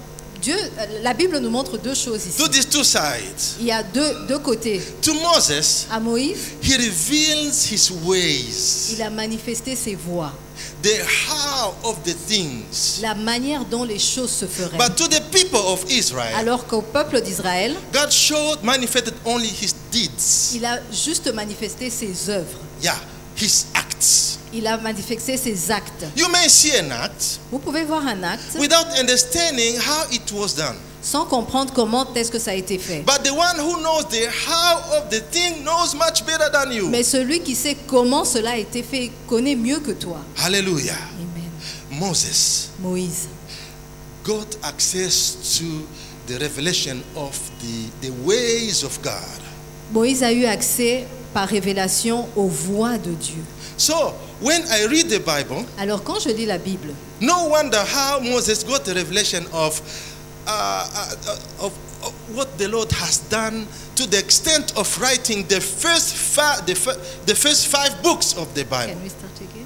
[SPEAKER 2] La Bible nous montre deux choses ici.
[SPEAKER 1] To these two sides.
[SPEAKER 2] Il y a deux côtés.
[SPEAKER 1] To Moses,
[SPEAKER 2] À Moïse,
[SPEAKER 1] he reveals his ways,
[SPEAKER 2] il a manifesté ses voies,
[SPEAKER 1] the how of the things.
[SPEAKER 2] la manière dont les choses se feraient.
[SPEAKER 1] But to the people of Israel,
[SPEAKER 2] Alors qu'au peuple d'Israël,
[SPEAKER 1] God manifested only his deeds.
[SPEAKER 2] il a juste manifesté ses œuvres.
[SPEAKER 1] Yeah, his acts.
[SPEAKER 2] Il a manifesté ses actes.
[SPEAKER 1] You may see an act
[SPEAKER 2] Vous pouvez voir un acte
[SPEAKER 1] without understanding how it was done.
[SPEAKER 2] sans comprendre comment est-ce que ça a été fait.
[SPEAKER 1] But the one who knows the how of the thing knows much better than you.
[SPEAKER 2] Mais celui qui sait comment cela a été fait connaît mieux que toi.
[SPEAKER 1] Hallelujah.
[SPEAKER 2] Amen.
[SPEAKER 1] Moses
[SPEAKER 2] Moïse
[SPEAKER 1] got access to the revelation of the ways of God.
[SPEAKER 2] Moïse a eu accès par révélation aux voies de Dieu.
[SPEAKER 1] So, when I read the Bible,
[SPEAKER 2] Alors quand je lis la Bible,
[SPEAKER 1] no wonder how Moses got the revelation of what the Lord has done to the extent of writing the first five books of the Bible.
[SPEAKER 2] Can we start again?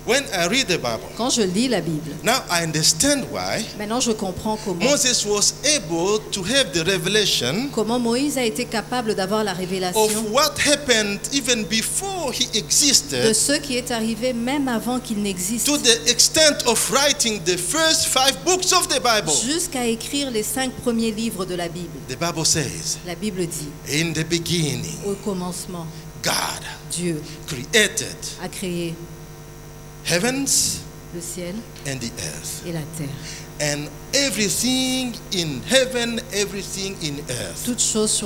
[SPEAKER 1] When I read the Bible,
[SPEAKER 2] Quand je lis la Bible,
[SPEAKER 1] now I understand why
[SPEAKER 2] maintenant je comprends
[SPEAKER 1] Moses was able to have the revelation
[SPEAKER 2] comment Moïse a été capable d'avoir la
[SPEAKER 1] of
[SPEAKER 2] révélation
[SPEAKER 1] what happened even before he
[SPEAKER 2] de
[SPEAKER 1] existed,
[SPEAKER 2] ce qui est arrivé même avant qu'il n'existe,
[SPEAKER 1] to the extent of writing the first five books of the Bible.
[SPEAKER 2] jusqu'à écrire les 5 premiers livres de la Bible.
[SPEAKER 1] The Bible says,
[SPEAKER 2] La Bible dit,
[SPEAKER 1] in the beginning,
[SPEAKER 2] au commencement,
[SPEAKER 1] God
[SPEAKER 2] Dieu
[SPEAKER 1] created
[SPEAKER 2] a créé
[SPEAKER 1] heavens
[SPEAKER 2] le ciel
[SPEAKER 1] and the earth,
[SPEAKER 2] et la terre.
[SPEAKER 1] and everything in heaven, everything in earth.
[SPEAKER 2] Toutes choses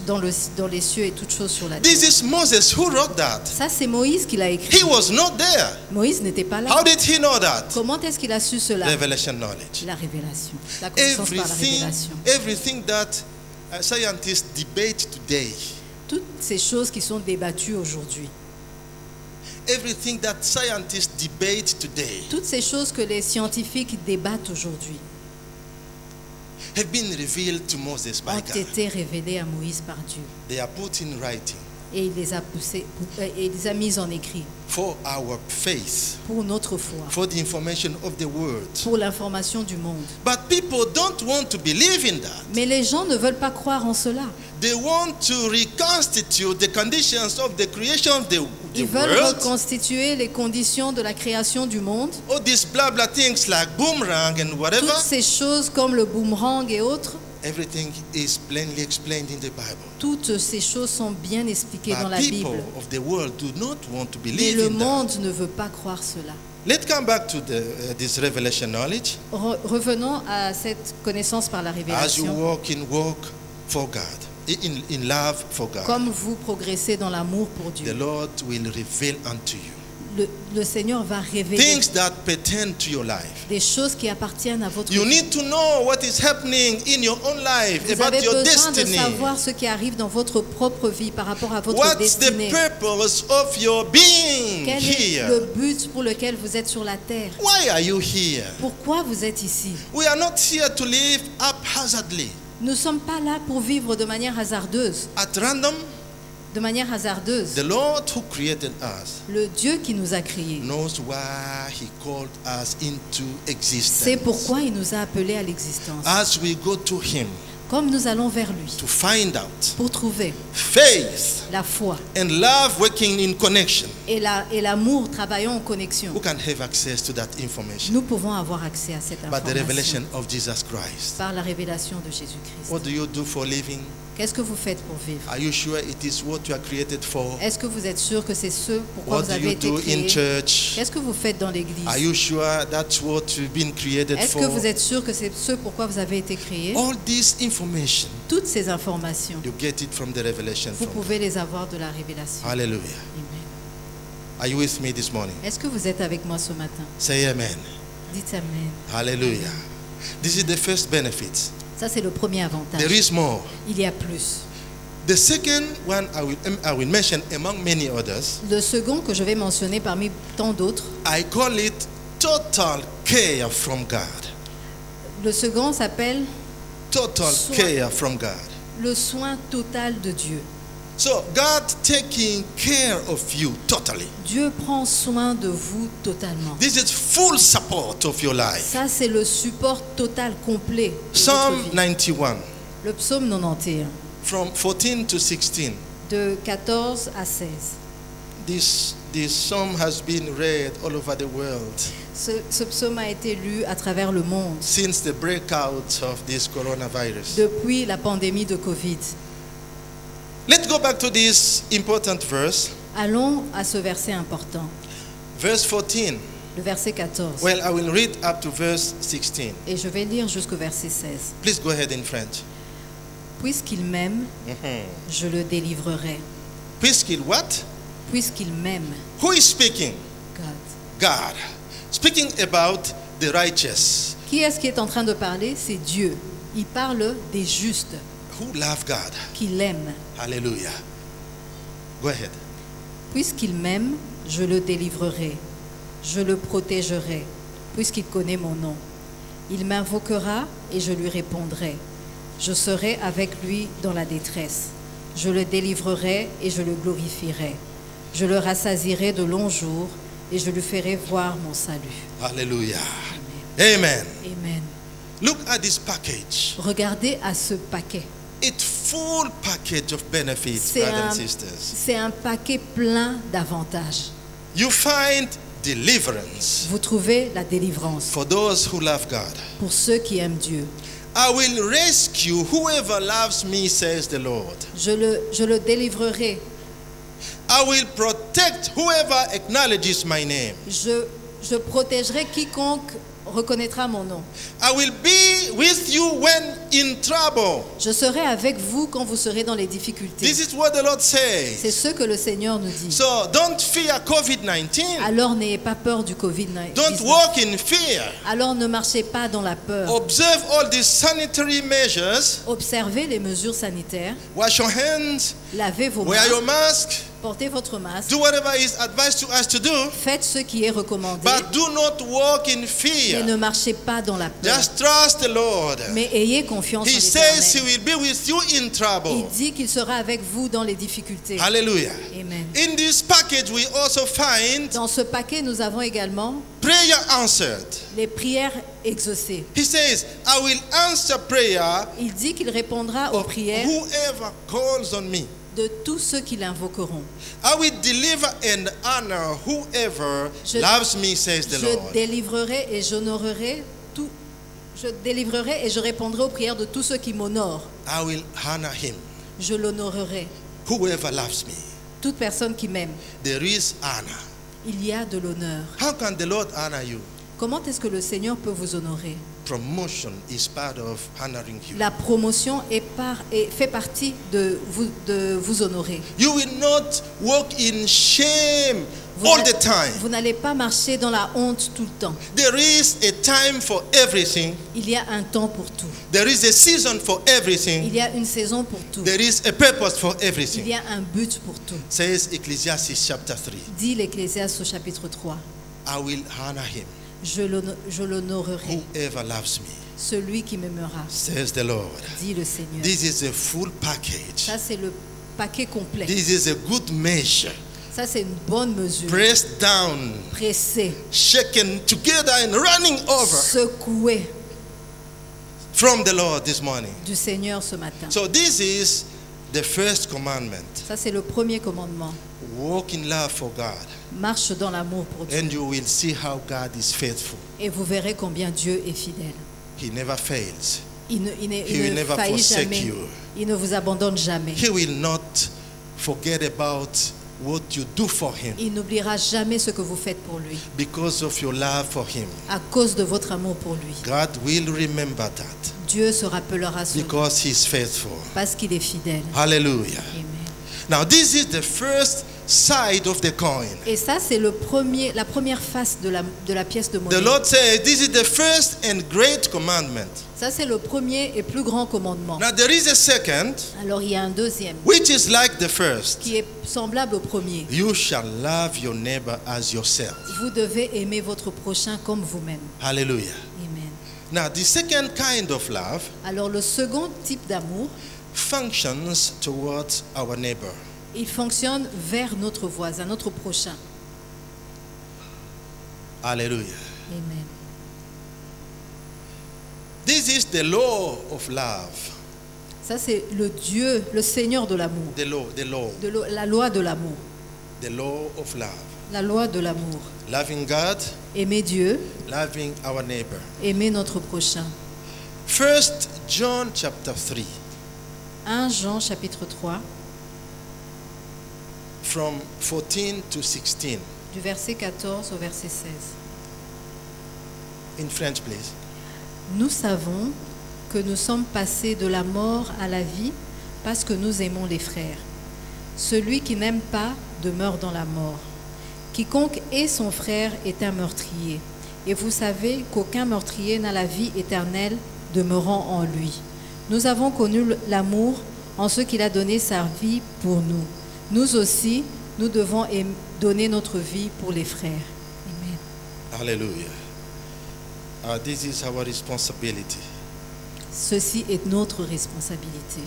[SPEAKER 2] dans les cieux et toutes choses sur la
[SPEAKER 1] This
[SPEAKER 2] terre.
[SPEAKER 1] is Moses who wrote that.
[SPEAKER 2] Ça, c'est Moïse qui l'a écrit.
[SPEAKER 1] He was not there.
[SPEAKER 2] Moïse n'était pas là.
[SPEAKER 1] How did he know that?
[SPEAKER 2] Comment est-ce qu'il a su cela?
[SPEAKER 1] Revelation knowledge.
[SPEAKER 2] La révélation. La connaissance par la révélation.
[SPEAKER 1] Everything that scientists debate today,
[SPEAKER 2] Toutes ces choses qui sont débattues aujourd'hui.
[SPEAKER 1] everything that scientists debate today
[SPEAKER 2] Toutes ces choses que les scientifiques débattent aujourd'hui
[SPEAKER 1] have been revealed to Moses by
[SPEAKER 2] ont
[SPEAKER 1] God.
[SPEAKER 2] été révélées à Moïse par Dieu.
[SPEAKER 1] They are put in writing
[SPEAKER 2] Et il les a poussées, et il les a mises en écrit
[SPEAKER 1] for our faith,
[SPEAKER 2] pour notre foi,
[SPEAKER 1] for the information of the world.
[SPEAKER 2] pour l'information du monde.
[SPEAKER 1] But people don't want to believe in that.
[SPEAKER 2] Mais les gens ne veulent pas croire en cela.
[SPEAKER 1] They want to reconstitute the conditions of the creation of the
[SPEAKER 2] Ils veulent
[SPEAKER 1] world.
[SPEAKER 2] reconstituer les conditions de la création du monde.
[SPEAKER 1] All these blah blah things like boomerang and whatever.
[SPEAKER 2] Toutes ces choses comme le boomerang et autres,
[SPEAKER 1] Everything is plainly explained in the Bible.
[SPEAKER 2] toutes ces choses sont bien expliquées dans
[SPEAKER 1] But
[SPEAKER 2] la
[SPEAKER 1] people
[SPEAKER 2] Bible.
[SPEAKER 1] of the world do not want to
[SPEAKER 2] Mais
[SPEAKER 1] believe
[SPEAKER 2] le
[SPEAKER 1] in that.
[SPEAKER 2] monde ne veut pas croire cela.
[SPEAKER 1] Let's come back to this revelation knowledge.
[SPEAKER 2] Revenons à cette connaissance par la
[SPEAKER 1] As you
[SPEAKER 2] révélation.
[SPEAKER 1] walk for God, in love for God,
[SPEAKER 2] Comme vous progressez dans l'amour pour
[SPEAKER 1] the
[SPEAKER 2] Dieu,
[SPEAKER 1] Lord will reveal unto you
[SPEAKER 2] le Seigneur va révéler
[SPEAKER 1] things that pertain to your life.
[SPEAKER 2] des choses qui appartiennent à votre
[SPEAKER 1] You
[SPEAKER 2] vie.
[SPEAKER 1] need to know what is happening in your own life,
[SPEAKER 2] Vous
[SPEAKER 1] about
[SPEAKER 2] avez
[SPEAKER 1] your
[SPEAKER 2] besoin de
[SPEAKER 1] destiny.
[SPEAKER 2] savoir ce qui arrive dans votre propre vie par rapport à votre
[SPEAKER 1] What's the
[SPEAKER 2] destinée.
[SPEAKER 1] purpose of your being
[SPEAKER 2] Quel est
[SPEAKER 1] here?
[SPEAKER 2] le but pour lequel vous êtes sur la terre?
[SPEAKER 1] Why are you here?
[SPEAKER 2] Pourquoi vous êtes ici?
[SPEAKER 1] We are not here to live haphazardly,
[SPEAKER 2] Nous ne sommes pas là pour vivre de manière hasardeuse.
[SPEAKER 1] at random.
[SPEAKER 2] De manière hasardeuse.
[SPEAKER 1] The Lord who created us
[SPEAKER 2] Le Dieu qui nous a créés
[SPEAKER 1] knows why He called us into
[SPEAKER 2] c'est
[SPEAKER 1] existence.
[SPEAKER 2] pourquoi il nous a appelés à l'existence.
[SPEAKER 1] As we go to Him
[SPEAKER 2] Comme nous allons vers lui
[SPEAKER 1] to find out
[SPEAKER 2] pour trouver
[SPEAKER 1] faith
[SPEAKER 2] la foi
[SPEAKER 1] and love working in connection,
[SPEAKER 2] et l'amour travaillant en connexion,
[SPEAKER 1] who can have access to that information?
[SPEAKER 2] nous pouvons avoir accès à cette
[SPEAKER 1] But the
[SPEAKER 2] information
[SPEAKER 1] revelation of Jesus Christ.
[SPEAKER 2] par la révélation de Jésus-Christ.
[SPEAKER 1] What do you do for living?
[SPEAKER 2] Qu'est-ce que vous faites pour vivre?
[SPEAKER 1] Are you sure it is what you are created for?
[SPEAKER 2] Est-ce que vous êtes sûr que c'est ce pourquoi
[SPEAKER 1] What
[SPEAKER 2] vous
[SPEAKER 1] do
[SPEAKER 2] avez
[SPEAKER 1] you
[SPEAKER 2] été
[SPEAKER 1] do in
[SPEAKER 2] créé?
[SPEAKER 1] church?
[SPEAKER 2] Qu'est-ce que vous faites dans
[SPEAKER 1] Are
[SPEAKER 2] l'église?
[SPEAKER 1] you sure that's what you've been created
[SPEAKER 2] Est-ce que
[SPEAKER 1] for?
[SPEAKER 2] vous êtes sûr que c'est ce pourquoi vous avez été créé?
[SPEAKER 1] All this information,
[SPEAKER 2] Toutes ces informations,
[SPEAKER 1] you get it from the revelation
[SPEAKER 2] vous
[SPEAKER 1] from
[SPEAKER 2] pouvez les avoir de la révélation.
[SPEAKER 1] Hallelujah.
[SPEAKER 2] Amen.
[SPEAKER 1] Are you with me this morning?
[SPEAKER 2] Est-ce que vous êtes avec moi ce matin?
[SPEAKER 1] Say amen.
[SPEAKER 2] Dites Amen.
[SPEAKER 1] Hallelujah. This is the first benefit.
[SPEAKER 2] Ça, c'est le premier avantage.
[SPEAKER 1] There is more.
[SPEAKER 2] Il y a plus.
[SPEAKER 1] The second one I will mention among many others.
[SPEAKER 2] Le second que je vais mentionner parmi tant d'autres,
[SPEAKER 1] I call it total care from God.
[SPEAKER 2] le second s'appelle
[SPEAKER 1] Total
[SPEAKER 2] Soin.
[SPEAKER 1] care from God.
[SPEAKER 2] le soin total de Dieu.
[SPEAKER 1] So God taking care of you totally.
[SPEAKER 2] Dieu prend soin de vous totalement.
[SPEAKER 1] This is full support of your life.
[SPEAKER 2] Ça, c'est le support total, complet de
[SPEAKER 1] Psalm
[SPEAKER 2] votre vie.
[SPEAKER 1] 91,
[SPEAKER 2] Le psaume 91,
[SPEAKER 1] from 14 to 16.
[SPEAKER 2] de 14 à 16.
[SPEAKER 1] This psalm has been read all over the world
[SPEAKER 2] Ce psaume a été lu à travers le monde
[SPEAKER 1] since the breakout of this coronavirus.
[SPEAKER 2] depuis la pandémie de Covid.
[SPEAKER 1] Let's go back to this important verse,
[SPEAKER 2] Allons à ce verset important,
[SPEAKER 1] verse 14.
[SPEAKER 2] le verset 14.
[SPEAKER 1] Well, I will read up to verse 16.
[SPEAKER 2] Et je vais lire jusqu'au verset 16.
[SPEAKER 1] Please go ahead in French.
[SPEAKER 2] Puisqu'il m'aime, je le délivrerai.
[SPEAKER 1] Puisqu'il what?
[SPEAKER 2] Puisqu'il m'aime,
[SPEAKER 1] Who is speaking?
[SPEAKER 2] God.
[SPEAKER 1] God. Speaking about the righteous
[SPEAKER 2] Qui est-ce qui est en train de parler? C'est Dieu. Il parle des justes
[SPEAKER 1] who love God.
[SPEAKER 2] qui l'aiment.
[SPEAKER 1] Hallelujah. Go ahead.
[SPEAKER 2] Puisqu'il m'aime, je le délivrerai. Je le protégerai, puisqu'il connaît mon nom. Il m'invoquera et je lui répondrai. Je serai avec lui dans la détresse. Je le délivrerai et je le glorifierai. Je le rassasierai de longs jours et je lui ferai voir mon salut.
[SPEAKER 1] Hallelujah. Amen.
[SPEAKER 2] Amen.
[SPEAKER 1] Look at this package.
[SPEAKER 2] Regardez à ce paquet.
[SPEAKER 1] It's full package of benefits, brothers and sisters.
[SPEAKER 2] C'est un paquet plein d'avantages.
[SPEAKER 1] You find deliverance
[SPEAKER 2] Vous trouvez la délivrance
[SPEAKER 1] for those who love God.
[SPEAKER 2] pour ceux qui aiment Dieu.
[SPEAKER 1] I will rescue whoever loves me, says the Lord.
[SPEAKER 2] Je le délivrerai.
[SPEAKER 1] I will protect whoever acknowledges my name.
[SPEAKER 2] Je protégerai quiconque reconnaîtra mon nom.
[SPEAKER 1] I will be with you when in trouble.
[SPEAKER 2] Je serai avec vous quand vous serez dans les difficultés.
[SPEAKER 1] This is what the Lord
[SPEAKER 2] C'est
[SPEAKER 1] says.
[SPEAKER 2] ce que le Seigneur nous dit.
[SPEAKER 1] So don't fear COVID-19.
[SPEAKER 2] Alors n'ayez pas peur du Covid-19.
[SPEAKER 1] Don't walk in fear.
[SPEAKER 2] Alors ne marchez pas dans la peur.
[SPEAKER 1] Observe all these sanitary measures.
[SPEAKER 2] Observez les mesures sanitaires.
[SPEAKER 1] Wash your hands.
[SPEAKER 2] Lavez vos
[SPEAKER 1] Wear your
[SPEAKER 2] mains.
[SPEAKER 1] mask.
[SPEAKER 2] Portez votre masque.
[SPEAKER 1] Do whatever is advised to us to do.
[SPEAKER 2] Faites ce qui est recommandé.
[SPEAKER 1] But do not walk in
[SPEAKER 2] Et
[SPEAKER 1] fear.
[SPEAKER 2] ne marchez pas dans la peur.
[SPEAKER 1] Just trust the Lord.
[SPEAKER 2] Mais ayez confiance en
[SPEAKER 1] He says He
[SPEAKER 2] l'Éternel.
[SPEAKER 1] will be with you in
[SPEAKER 2] Il
[SPEAKER 1] trouble.
[SPEAKER 2] dit qu'il sera avec vous dans les difficultés.
[SPEAKER 1] Hallelujah.
[SPEAKER 2] Amen.
[SPEAKER 1] In this package, we also find
[SPEAKER 2] Dans ce paquet, nous avons également
[SPEAKER 1] prayer answered.
[SPEAKER 2] les prières exaucées.
[SPEAKER 1] He says, I will answer prayer
[SPEAKER 2] Il dit qu'il répondra aux
[SPEAKER 1] of
[SPEAKER 2] prières
[SPEAKER 1] whoever calls on me.
[SPEAKER 2] de tous ceux qui l'invoqueront.
[SPEAKER 1] I will deliver and honor whoever
[SPEAKER 2] Je-
[SPEAKER 1] loves me, says the
[SPEAKER 2] Je
[SPEAKER 1] Lord.
[SPEAKER 2] délivrerai et j'honorerai tout. Je délivrerai et je répondrai aux prières de tous ceux qui m'honorent.
[SPEAKER 1] I will honor him,
[SPEAKER 2] Je l'honorerai.
[SPEAKER 1] whoever loves me.
[SPEAKER 2] Toute personne qui m'aime,
[SPEAKER 1] There is honor.
[SPEAKER 2] il y a de l'honneur.
[SPEAKER 1] How can the Lord honor you?
[SPEAKER 2] Comment est-ce que le Seigneur peut vous honorer?
[SPEAKER 1] Promotion is part of honoring you.
[SPEAKER 2] La promotion fait partie de vous honorer.
[SPEAKER 1] You will not walk in shame
[SPEAKER 2] Vous
[SPEAKER 1] all
[SPEAKER 2] n'a-
[SPEAKER 1] the time.
[SPEAKER 2] Vous n'allez pas marcher dans la honte tout le temps.
[SPEAKER 1] There is a time for everything.
[SPEAKER 2] Il y a un temps pour tout.
[SPEAKER 1] There is a season for everything.
[SPEAKER 2] Il y a une saison pour tout.
[SPEAKER 1] There is a purpose for
[SPEAKER 2] Il
[SPEAKER 1] everything.
[SPEAKER 2] y a un but pour tout.
[SPEAKER 1] Says Ecclesiastes chapter 3.
[SPEAKER 2] Dit l'Ecclésiaste au chapitre 3.
[SPEAKER 1] I will honor him,
[SPEAKER 2] Je l'honorerai.
[SPEAKER 1] whoever loves me,
[SPEAKER 2] Celui qui m'aimera,
[SPEAKER 1] says the Lord.
[SPEAKER 2] dit le Seigneur.
[SPEAKER 1] This is a full package.
[SPEAKER 2] Ça, c'est le paquet complet.
[SPEAKER 1] This is a good measure.
[SPEAKER 2] Ça, c'est une bonne mesure.
[SPEAKER 1] Pressed down,
[SPEAKER 2] Pressé,
[SPEAKER 1] shaken together, and running over
[SPEAKER 2] secoué
[SPEAKER 1] from the Lord this morning.
[SPEAKER 2] du Seigneur ce matin.
[SPEAKER 1] So, this is the first commandment.
[SPEAKER 2] Ça, c'est le premier commandement.
[SPEAKER 1] Walk in love for God,
[SPEAKER 2] Marche dans l'amour pour Dieu.
[SPEAKER 1] and you will see how God is faithful.
[SPEAKER 2] Et vous verrez combien Dieu est fidèle.
[SPEAKER 1] He never fails.
[SPEAKER 2] Il ne
[SPEAKER 1] He will never
[SPEAKER 2] faillit
[SPEAKER 1] forsake
[SPEAKER 2] jamais.
[SPEAKER 1] you.
[SPEAKER 2] Il ne vous abandonne jamais.
[SPEAKER 1] He will not forget about what you do for him
[SPEAKER 2] Il n'oubliera jamais ce que vous faites pour lui.
[SPEAKER 1] because of your love for him.
[SPEAKER 2] À cause de votre amour pour lui.
[SPEAKER 1] God will remember that
[SPEAKER 2] Dieu se rappellera cela
[SPEAKER 1] because he's faithful.
[SPEAKER 2] parce qu'il est fidèle.
[SPEAKER 1] Hallelujah.
[SPEAKER 2] Amen.
[SPEAKER 1] Now, this is the first side of the coin.
[SPEAKER 2] Et ça, c'est la première face de la pièce de
[SPEAKER 1] The
[SPEAKER 2] monnaie.
[SPEAKER 1] Lord says this is the first and great commandment.
[SPEAKER 2] Ça, c'est le premier et plus grand commandement.
[SPEAKER 1] Now, there is a second,
[SPEAKER 2] Alors, il y a un deuxième
[SPEAKER 1] which is like the first.
[SPEAKER 2] qui est semblable au premier.
[SPEAKER 1] You shall love your neighbor as yourself.
[SPEAKER 2] Vous devez aimer votre prochain comme vous-même.
[SPEAKER 1] Hallelujah.
[SPEAKER 2] Amen.
[SPEAKER 1] Now, the second kind of love
[SPEAKER 2] Alors, le second type d'amour,
[SPEAKER 1] functions towards our neighbor.
[SPEAKER 2] Il fonctionne vers notre voisin, notre prochain.
[SPEAKER 1] Hallelujah.
[SPEAKER 2] Amen.
[SPEAKER 1] This is the law of love.
[SPEAKER 2] Ça, c'est le Dieu, le Seigneur de l'amour.
[SPEAKER 1] The law,
[SPEAKER 2] La loi de l'amour.
[SPEAKER 1] the law of love.
[SPEAKER 2] La loi de l'amour.
[SPEAKER 1] Loving God,
[SPEAKER 2] Aimer Dieu,
[SPEAKER 1] loving our neighbor.
[SPEAKER 2] aimer notre prochain.
[SPEAKER 1] 1 John chapter 3,
[SPEAKER 2] 1 Jean chapitre 3,
[SPEAKER 1] from 14 to 16.
[SPEAKER 2] du verset 14 au verset 16.
[SPEAKER 1] In French, please.
[SPEAKER 2] Nous savons que nous sommes passés de la mort à la vie parce que nous aimons les frères. Celui qui n'aime pas demeure dans la mort. Quiconque est son frère est un meurtrier. Et vous savez qu'aucun meurtrier n'a la vie éternelle demeurant en lui. Nous avons connu l'amour en ce qu'il a donné sa vie pour nous. Nous aussi, nous devons donner notre vie pour les frères. Amen.
[SPEAKER 1] Hallelujah. This is our responsibility.
[SPEAKER 2] Ceci est notre responsabilité.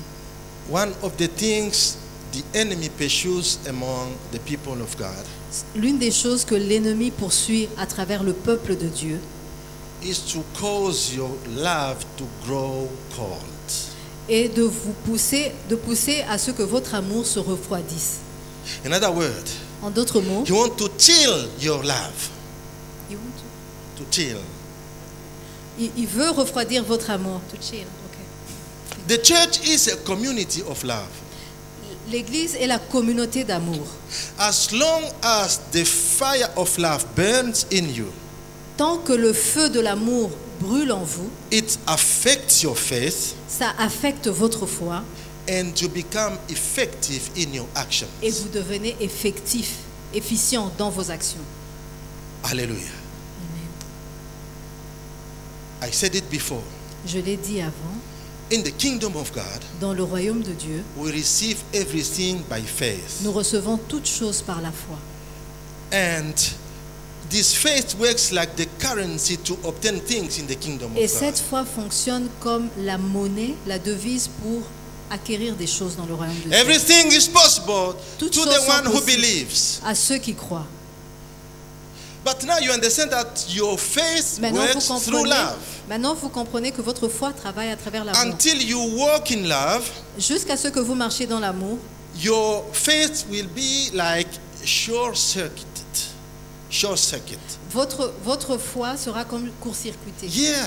[SPEAKER 1] One of the things the enemy pursues among the people of God
[SPEAKER 2] L'une des choses que l'ennemi poursuit à travers le peuple de Dieu
[SPEAKER 1] is to cause your love to grow cold.
[SPEAKER 2] est de vous pousser à ce que votre amour se refroidisse.
[SPEAKER 1] In other words,
[SPEAKER 2] En d'autres mots,
[SPEAKER 1] you want to chill your love. To chill.
[SPEAKER 2] il veut refroidir votre amour. To chill, ok.
[SPEAKER 1] The church is a community of love.
[SPEAKER 2] L'Église est la communauté d'amour.
[SPEAKER 1] As long as the fire of love burns in you,
[SPEAKER 2] Tant que le feu de l'amour brûle en vous,
[SPEAKER 1] it affects your faith
[SPEAKER 2] ça affecte votre foi
[SPEAKER 1] and you become effective in your actions.
[SPEAKER 2] et vous devenez effectif, efficient dans vos actions.
[SPEAKER 1] Hallelujah. I said it before.
[SPEAKER 2] Je l'ai dit avant,
[SPEAKER 1] In the kingdom of God,
[SPEAKER 2] dans le royaume de Dieu,
[SPEAKER 1] we receive everything by faith.
[SPEAKER 2] nous recevons toutes choses par la foi.
[SPEAKER 1] And this faith works like the currency to obtain things in the kingdom
[SPEAKER 2] Et
[SPEAKER 1] of God.
[SPEAKER 2] cette foi fonctionne comme la monnaie, la devise pour acquérir des choses dans le royaume de Dieu.
[SPEAKER 1] Everything is possible
[SPEAKER 2] Toutes
[SPEAKER 1] to
[SPEAKER 2] choses
[SPEAKER 1] the
[SPEAKER 2] sont
[SPEAKER 1] one who
[SPEAKER 2] possibles
[SPEAKER 1] believes.
[SPEAKER 2] à ceux qui croient.
[SPEAKER 1] But now you understand that your faith works through love.
[SPEAKER 2] Maintenant, vous comprenez que votre foi travaille à travers l'amour.
[SPEAKER 1] Until you walk in love,
[SPEAKER 2] Jusqu'à ce que vous marchiez dans l'amour,
[SPEAKER 1] your faith will be like short-circuited. Short-circuit.
[SPEAKER 2] votre foi sera comme court-circuitée
[SPEAKER 1] Yeah.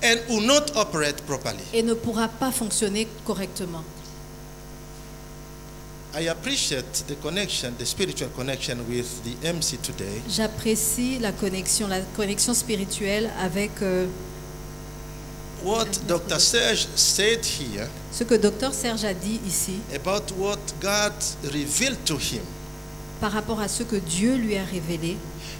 [SPEAKER 1] And will not operate properly.
[SPEAKER 2] et ne pourra pas fonctionner correctement.
[SPEAKER 1] I appreciate the connection, the spiritual connection with the MC today.
[SPEAKER 2] J'apprécie la connexion spirituelle avec
[SPEAKER 1] What Dr. Serge said here
[SPEAKER 2] ce que Dr Serge a dit ici
[SPEAKER 1] about what God revealed to him.
[SPEAKER 2] par rapport à ce que Dieu lui a révélé.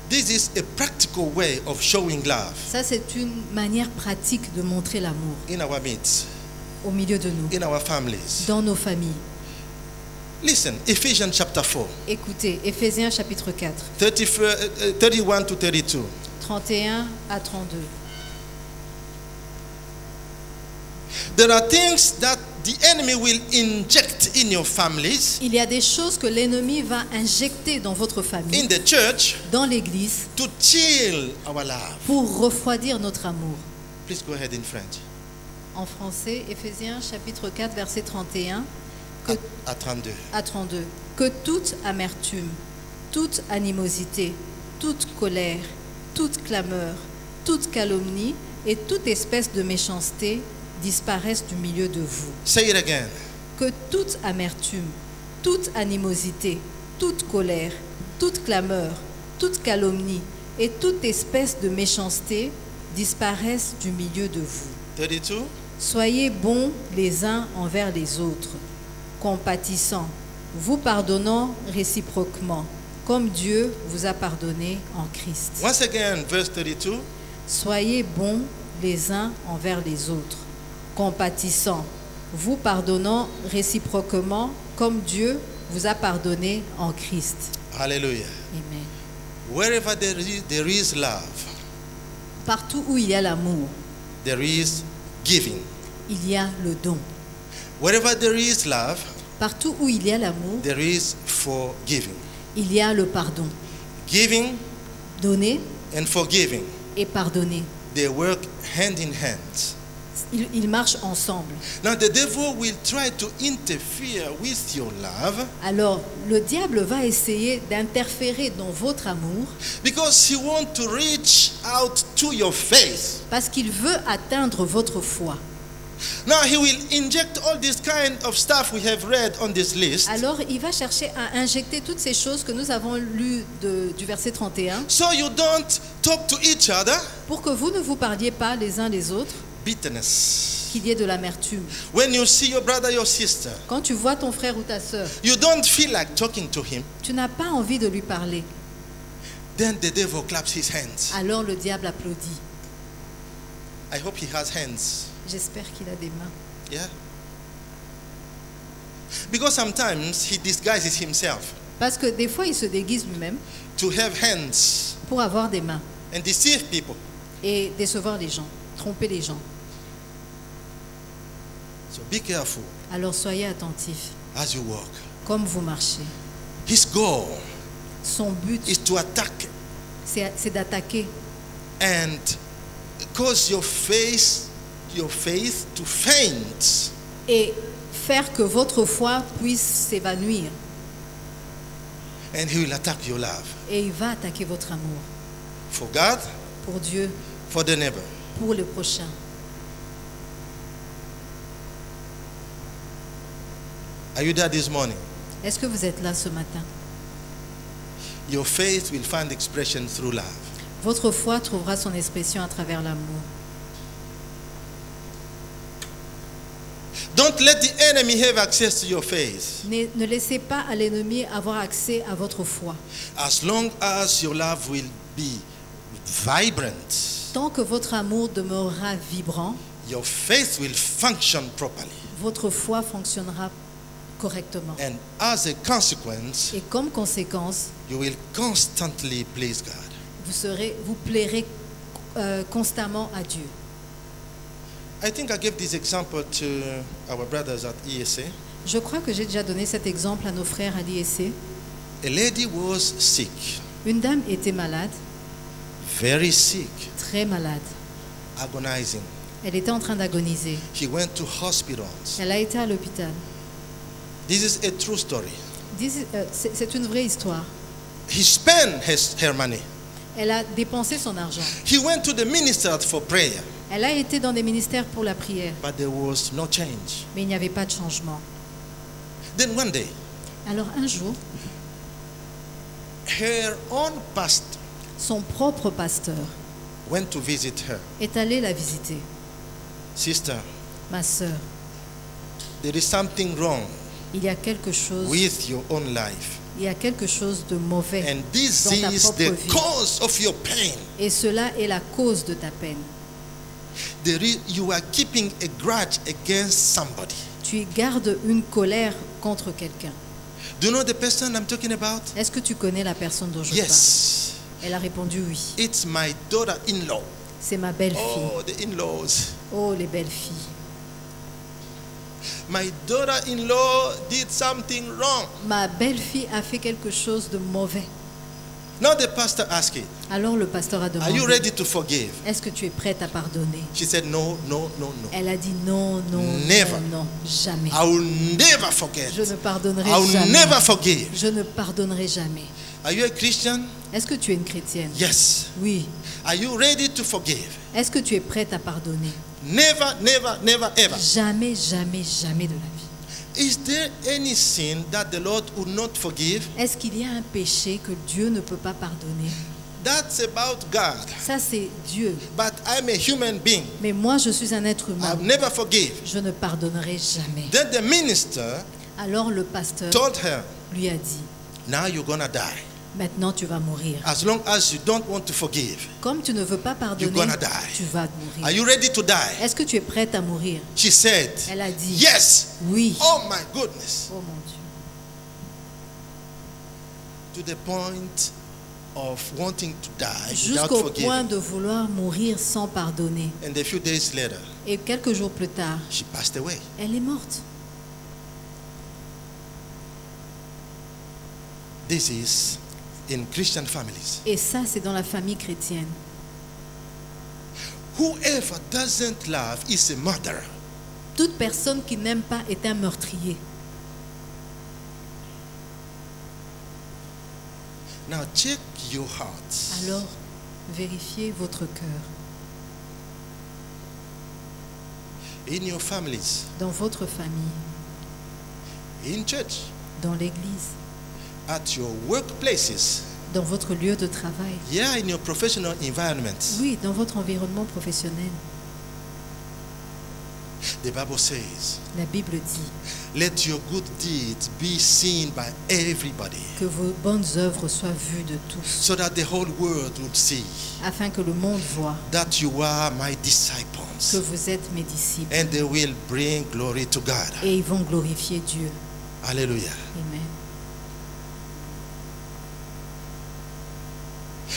[SPEAKER 1] This is a practical way of showing love
[SPEAKER 2] Ça, c'est une manière pratique de montrer l'amour
[SPEAKER 1] in our midst,
[SPEAKER 2] au milieu de nous,
[SPEAKER 1] in our families.
[SPEAKER 2] dans nos familles.
[SPEAKER 1] Listen, Ephesians chapter 4,
[SPEAKER 2] Écoutez, Éphésiens chapitre 4,
[SPEAKER 1] 31 to 32.
[SPEAKER 2] 31 à 32.
[SPEAKER 1] There are things that the enemy will inject in your families,
[SPEAKER 2] Il y a des choses que l'ennemi va injecter dans votre famille,
[SPEAKER 1] in the church,
[SPEAKER 2] dans l'église,
[SPEAKER 1] to chill our love.
[SPEAKER 2] pour refroidir notre amour.
[SPEAKER 1] Please go ahead in French.
[SPEAKER 2] En français, Éphésiens chapitre 4, verset 31 que-
[SPEAKER 1] À 32.
[SPEAKER 2] à 32. Que toute amertume, toute animosité, toute colère, toute clameur, toute calomnie et toute espèce de méchanceté disparaissent du milieu de vous.
[SPEAKER 1] Say it again.
[SPEAKER 2] Que toute amertume, toute animosité, toute colère, toute clameur, toute calomnie et toute espèce de méchanceté disparaissent du milieu de vous.
[SPEAKER 1] 32.
[SPEAKER 2] Soyez bons les uns envers les autres, compatissants, vous pardonnant réciproquement, comme Dieu vous a pardonné en Christ.
[SPEAKER 1] Once again, verse 32.
[SPEAKER 2] Soyez bons les uns envers les autres, compatissants, vous pardonnant réciproquement, comme Dieu vous a pardonné en Christ.
[SPEAKER 1] Hallelujah.
[SPEAKER 2] Amen.
[SPEAKER 1] Wherever there is love,
[SPEAKER 2] Partout où il y a l'amour,
[SPEAKER 1] there is giving.
[SPEAKER 2] il y a le don.
[SPEAKER 1] Wherever there is love,
[SPEAKER 2] Partout où il y a l'amour,
[SPEAKER 1] there is forgiving.
[SPEAKER 2] il y a le pardon.
[SPEAKER 1] Giving
[SPEAKER 2] Donner
[SPEAKER 1] and forgiving,
[SPEAKER 2] et pardonner.
[SPEAKER 1] they work hand in hand.
[SPEAKER 2] Ils marchent ensemble.
[SPEAKER 1] Now the devil will try to interfere with your love
[SPEAKER 2] Alors, le diable va essayer d'interférer dans votre amour
[SPEAKER 1] because he wants to reach out to your faith.
[SPEAKER 2] parce qu'il veut atteindre votre foi.
[SPEAKER 1] Now he will inject all this kind of stuff we have read on this list.
[SPEAKER 2] Alors, il va chercher à injecter toutes ces choses que nous avons lues du verset 31
[SPEAKER 1] So you don't talk to each other.
[SPEAKER 2] pour que vous ne vous parliez pas les uns les autres,
[SPEAKER 1] Bitterness.
[SPEAKER 2] qu'il y ait de l'amertume.
[SPEAKER 1] When you see your brother, your sister,
[SPEAKER 2] Quand tu vois ton frère ou ta sœur,
[SPEAKER 1] you don't feel like talking to him.
[SPEAKER 2] tu n'as pas envie de lui parler.
[SPEAKER 1] Then the devil claps his hands.
[SPEAKER 2] Alors le diable applaudit.
[SPEAKER 1] I hope he has hands.
[SPEAKER 2] J'espère qu'il a des mains.
[SPEAKER 1] Yeah. Because sometimes he disguises himself
[SPEAKER 2] Parce que des fois, il se déguise lui-même
[SPEAKER 1] to have hands
[SPEAKER 2] pour avoir des mains
[SPEAKER 1] and deceive people.
[SPEAKER 2] et décevoir les gens, tromper les gens.
[SPEAKER 1] So be careful
[SPEAKER 2] Alors soyez attentifs,
[SPEAKER 1] as you walk.
[SPEAKER 2] comme vous marchez.
[SPEAKER 1] His goal
[SPEAKER 2] Son but,
[SPEAKER 1] is to attack
[SPEAKER 2] c'est d'attaquer
[SPEAKER 1] and cause your faith to faint.
[SPEAKER 2] et faire que votre foi puisse s'évanouir.
[SPEAKER 1] And he will attack your love
[SPEAKER 2] Et il va attaquer votre amour
[SPEAKER 1] for God,
[SPEAKER 2] pour Dieu,
[SPEAKER 1] for the neighbor.
[SPEAKER 2] pour le prochain.
[SPEAKER 1] Are you there this morning?
[SPEAKER 2] Est-ce que vous êtes là ce matin?
[SPEAKER 1] Your faith will find expression through love.
[SPEAKER 2] Votre foi trouvera son expression à travers l'amour.
[SPEAKER 1] Don't let the enemy have access to your faith.
[SPEAKER 2] Ne laissez pas à l'ennemi avoir accès à votre foi.
[SPEAKER 1] As long as your love will be vibrant,
[SPEAKER 2] Tant que votre amour demeurera vibrant,
[SPEAKER 1] your faith will function properly.
[SPEAKER 2] votre foi fonctionnera correctement.
[SPEAKER 1] And as a consequence,
[SPEAKER 2] Et comme conséquence,
[SPEAKER 1] you will constantly please God.
[SPEAKER 2] vous plairez constamment à Dieu.
[SPEAKER 1] I think I gave this example to our brothers at ESA.
[SPEAKER 2] Je crois que j'ai déjà donné cet exemple à nos frères à l'IEC.
[SPEAKER 1] A lady was sick,
[SPEAKER 2] Une dame était malade,
[SPEAKER 1] very sick,
[SPEAKER 2] très malade.
[SPEAKER 1] agonizing.
[SPEAKER 2] Elle était en train d'agoniser.
[SPEAKER 1] She went to hospitals.
[SPEAKER 2] Elle a été à l'hôpital.
[SPEAKER 1] This is a true story.
[SPEAKER 2] C'est une vraie histoire.
[SPEAKER 1] He spent her money.
[SPEAKER 2] Elle a dépensé son argent.
[SPEAKER 1] He went to the minister for prayer,
[SPEAKER 2] Elle a été dans des ministères pour la prière,
[SPEAKER 1] but there was no change.
[SPEAKER 2] mais il n'y avait pas de changement.
[SPEAKER 1] Then one day,
[SPEAKER 2] Alors un jour,
[SPEAKER 1] her own pastor
[SPEAKER 2] son propre pasteur
[SPEAKER 1] went to visit her.
[SPEAKER 2] est allé la visiter.
[SPEAKER 1] Sister,
[SPEAKER 2] Ma sœur,
[SPEAKER 1] there is something wrong
[SPEAKER 2] il y a quelque chose,
[SPEAKER 1] with your own life.
[SPEAKER 2] il y a quelque chose de mauvais
[SPEAKER 1] And this
[SPEAKER 2] dans ta
[SPEAKER 1] is
[SPEAKER 2] propre
[SPEAKER 1] the
[SPEAKER 2] vie.
[SPEAKER 1] cause of your pain.
[SPEAKER 2] Et cela est la cause de ta peine.
[SPEAKER 1] You are keeping a grudge against somebody.
[SPEAKER 2] Tu gardes une colère contre quelqu'un.
[SPEAKER 1] Do you know the person I'm talking about?
[SPEAKER 2] Est-ce que tu connais la personne dont je
[SPEAKER 1] Yes.
[SPEAKER 2] parle? Elle a répondu oui.
[SPEAKER 1] It's my daughter-in-law.
[SPEAKER 2] C'est ma belle-fille.
[SPEAKER 1] Oh, the in-laws.
[SPEAKER 2] Oh, les belles-filles.
[SPEAKER 1] My daughter-in-law did something wrong.
[SPEAKER 2] Ma belle-fille a fait quelque chose de mauvais.
[SPEAKER 1] Now the pastor asked her,
[SPEAKER 2] Alors le pasteur a
[SPEAKER 1] are you
[SPEAKER 2] demandé,
[SPEAKER 1] ready to forgive?
[SPEAKER 2] est-ce que tu es prête à pardonner?
[SPEAKER 1] She said, no, no, no, no.
[SPEAKER 2] Elle a dit non, non,
[SPEAKER 1] Never.
[SPEAKER 2] non, non, jamais.
[SPEAKER 1] I will never forget.
[SPEAKER 2] Je ne pardonnerai
[SPEAKER 1] I will
[SPEAKER 2] jamais.
[SPEAKER 1] never forgive.
[SPEAKER 2] Je ne pardonnerai jamais.
[SPEAKER 1] Are you a Christian?
[SPEAKER 2] Est-ce que tu es une chrétienne?
[SPEAKER 1] Yes.
[SPEAKER 2] Oui.
[SPEAKER 1] Are you ready to forgive?
[SPEAKER 2] Est-ce que tu es prête à pardonner?
[SPEAKER 1] Never, never, never, ever.
[SPEAKER 2] Jamais, jamais, jamais de la vie.
[SPEAKER 1] Is there any sin that the Lord would not forgive?
[SPEAKER 2] Est-ce qu'il y a un péché que Dieu ne peut pas pardonner?
[SPEAKER 1] That's about God.
[SPEAKER 2] Ça, c'est Dieu.
[SPEAKER 1] But I'm a human being.
[SPEAKER 2] Mais moi, je suis un être humain.
[SPEAKER 1] I'll never forgive.
[SPEAKER 2] Je ne pardonnerai jamais.
[SPEAKER 1] Then the minister
[SPEAKER 2] Alors le pasteur
[SPEAKER 1] told her,
[SPEAKER 2] lui a dit,
[SPEAKER 1] now you're gonna die.
[SPEAKER 2] maintenant tu vas mourir.
[SPEAKER 1] As long as you don't want to forgive,
[SPEAKER 2] Comme tu ne veux pas pardonner,
[SPEAKER 1] You're gonna die.
[SPEAKER 2] tu vas
[SPEAKER 1] are
[SPEAKER 2] mourir.
[SPEAKER 1] you ready to die?
[SPEAKER 2] Est-ce que tu es prête à mourir?
[SPEAKER 1] She said,
[SPEAKER 2] Elle a dit,
[SPEAKER 1] yes.
[SPEAKER 2] oui.
[SPEAKER 1] Oh my goodness.
[SPEAKER 2] Oh mon Dieu.
[SPEAKER 1] To the point of wanting to die without
[SPEAKER 2] Jusqu'au point
[SPEAKER 1] forgiving.
[SPEAKER 2] de vouloir mourir sans pardonner.
[SPEAKER 1] And a few days later,
[SPEAKER 2] Et quelques jours plus tard,
[SPEAKER 1] she passed away.
[SPEAKER 2] elle est morte.
[SPEAKER 1] This is in Christian families.
[SPEAKER 2] Et ça, c'est dans la famille chrétienne.
[SPEAKER 1] Whoever doesn't love is a murderer.
[SPEAKER 2] Toute personne qui n'aime pas est un meurtrier.
[SPEAKER 1] Now check your hearts.
[SPEAKER 2] Alors, vérifiez votre cœur.
[SPEAKER 1] In your families,
[SPEAKER 2] Dans votre famille,
[SPEAKER 1] in church,
[SPEAKER 2] dans l'église,
[SPEAKER 1] at your workplaces,
[SPEAKER 2] dans votre lieu de travail.
[SPEAKER 1] yeah, in your professional environment.
[SPEAKER 2] Oui, dans votre environnement professionnel.
[SPEAKER 1] The Bible says,
[SPEAKER 2] La Bible dit
[SPEAKER 1] let your good deeds be seen by everybody,
[SPEAKER 2] que vos bonnes œuvres soient vues de tous,
[SPEAKER 1] so that the whole world would see
[SPEAKER 2] afin que le monde voit
[SPEAKER 1] that you are my
[SPEAKER 2] que
[SPEAKER 1] disciples,
[SPEAKER 2] vous êtes mes disciples.
[SPEAKER 1] and they will bring glory to God.
[SPEAKER 2] Et ils vont glorifier Dieu.
[SPEAKER 1] Hallelujah.
[SPEAKER 2] Amen.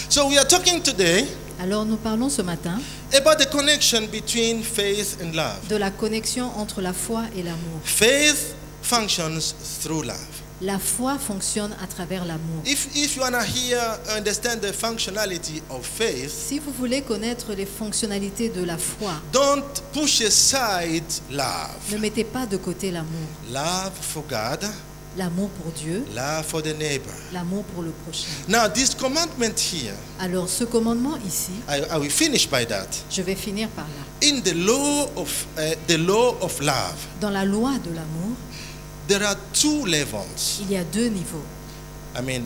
[SPEAKER 1] So we are talking today
[SPEAKER 2] Alors nous parlons ce matin
[SPEAKER 1] about the connection between faith and love.
[SPEAKER 2] de la connexion entre la foi et l'amour.
[SPEAKER 1] Faith functions through love.
[SPEAKER 2] La foi fonctionne à travers l'amour.
[SPEAKER 1] If you want to hear, understand the functionality of faith,
[SPEAKER 2] Si vous voulez connaître les fonctionnalités de la foi,
[SPEAKER 1] don't push aside love.
[SPEAKER 2] ne mettez pas de côté l'amour.
[SPEAKER 1] Love for God,
[SPEAKER 2] L'amour pour Dieu,
[SPEAKER 1] love for the neighbor.
[SPEAKER 2] l'amour pour le prochain.
[SPEAKER 1] Now, this commandment here,
[SPEAKER 2] Alors ce commandement ici,
[SPEAKER 1] I will finish by that.
[SPEAKER 2] je vais finir par là.
[SPEAKER 1] In the law of love,
[SPEAKER 2] Dans la loi de l'amour,
[SPEAKER 1] there are two levels.
[SPEAKER 2] il y a deux niveaux.
[SPEAKER 1] I mean,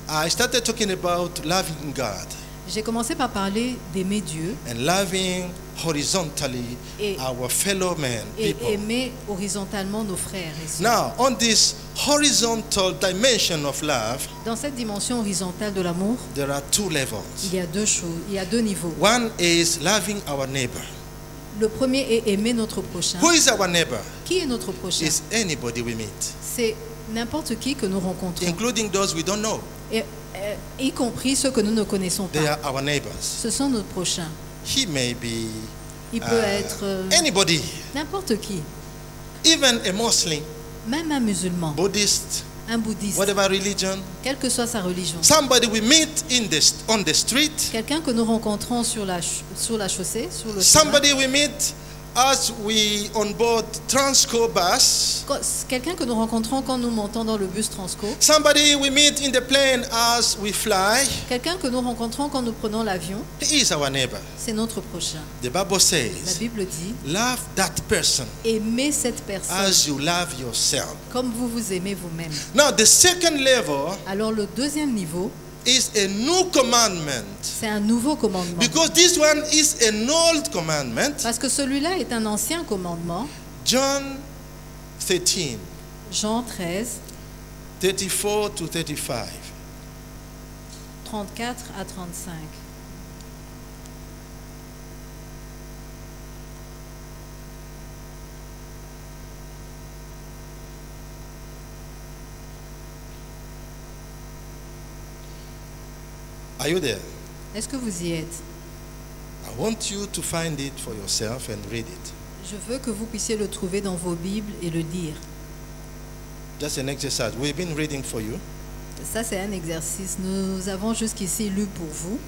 [SPEAKER 1] I started talking about loving God
[SPEAKER 2] J'ai commencé par parler d'aimer Dieu
[SPEAKER 1] and loving horizontally
[SPEAKER 2] Et-
[SPEAKER 1] our fellow men,
[SPEAKER 2] et
[SPEAKER 1] people.
[SPEAKER 2] aimer horizontalement nos frères et sœurs.
[SPEAKER 1] Now, on this horizontal dimension of love,
[SPEAKER 2] Dans cette dimension horizontale de l'amour,
[SPEAKER 1] there are two levels.
[SPEAKER 2] il y a deux choses, il y a deux niveaux.
[SPEAKER 1] One is loving our neighbor.
[SPEAKER 2] Le premier est aimer notre prochain.
[SPEAKER 1] Who is our neighbor?
[SPEAKER 2] Qui est notre prochain?
[SPEAKER 1] It's anybody we meet,
[SPEAKER 2] C'est n'importe qui que nous rencontrons,
[SPEAKER 1] including those we don't know.
[SPEAKER 2] et, y compris ceux que nous ne connaissons
[SPEAKER 1] They
[SPEAKER 2] pas.
[SPEAKER 1] are our neighbors.
[SPEAKER 2] Ce sont nos prochains.
[SPEAKER 1] He may be
[SPEAKER 2] Il peut être
[SPEAKER 1] anybody,
[SPEAKER 2] n'importe qui,
[SPEAKER 1] even a Muslim,
[SPEAKER 2] même un musulman,
[SPEAKER 1] Buddhist,
[SPEAKER 2] un bouddhiste,
[SPEAKER 1] whatever religion.
[SPEAKER 2] quelle que soit sa religion.
[SPEAKER 1] Somebody we meet on the street.
[SPEAKER 2] Quelqu'un que nous rencontrons sur la chaussée, sur le chemin.
[SPEAKER 1] Somebody we meet as we on board Transco bus.
[SPEAKER 2] Quelqu'un que nous rencontrons quand nous montons dans le bus Transco.
[SPEAKER 1] Somebody we meet in the plane as we fly.
[SPEAKER 2] Quelqu'un que nous rencontrons quand nous prenons l'avion.
[SPEAKER 1] He is our neighbor.
[SPEAKER 2] C'est notre prochain.
[SPEAKER 1] The Bible
[SPEAKER 2] La
[SPEAKER 1] says,
[SPEAKER 2] Bible dit,
[SPEAKER 1] love that person
[SPEAKER 2] aimez cette personne
[SPEAKER 1] as you love yourself.
[SPEAKER 2] comme vous vous aimez vous-même.
[SPEAKER 1] Now, the second level
[SPEAKER 2] Alors le deuxième niveau,
[SPEAKER 1] is a new commandment,
[SPEAKER 2] c'est un nouveau commandement.
[SPEAKER 1] because this one is an old commandment.
[SPEAKER 2] Parce que celui-là est un ancien commandement.
[SPEAKER 1] John 13,
[SPEAKER 2] Jean 13,
[SPEAKER 1] 34 to 35.
[SPEAKER 2] 34 à 35.
[SPEAKER 1] Are you there?
[SPEAKER 2] Est-ce que vous y êtes?
[SPEAKER 1] I want you to find it for yourself and read it.
[SPEAKER 2] Je veux que vous puissiez le trouver dans vos Bibles et le lire.
[SPEAKER 1] Just an exercise. We've been reading for you.
[SPEAKER 2] Ça, c'est un exercice. Nous avons jusqu'ici lu pour vous.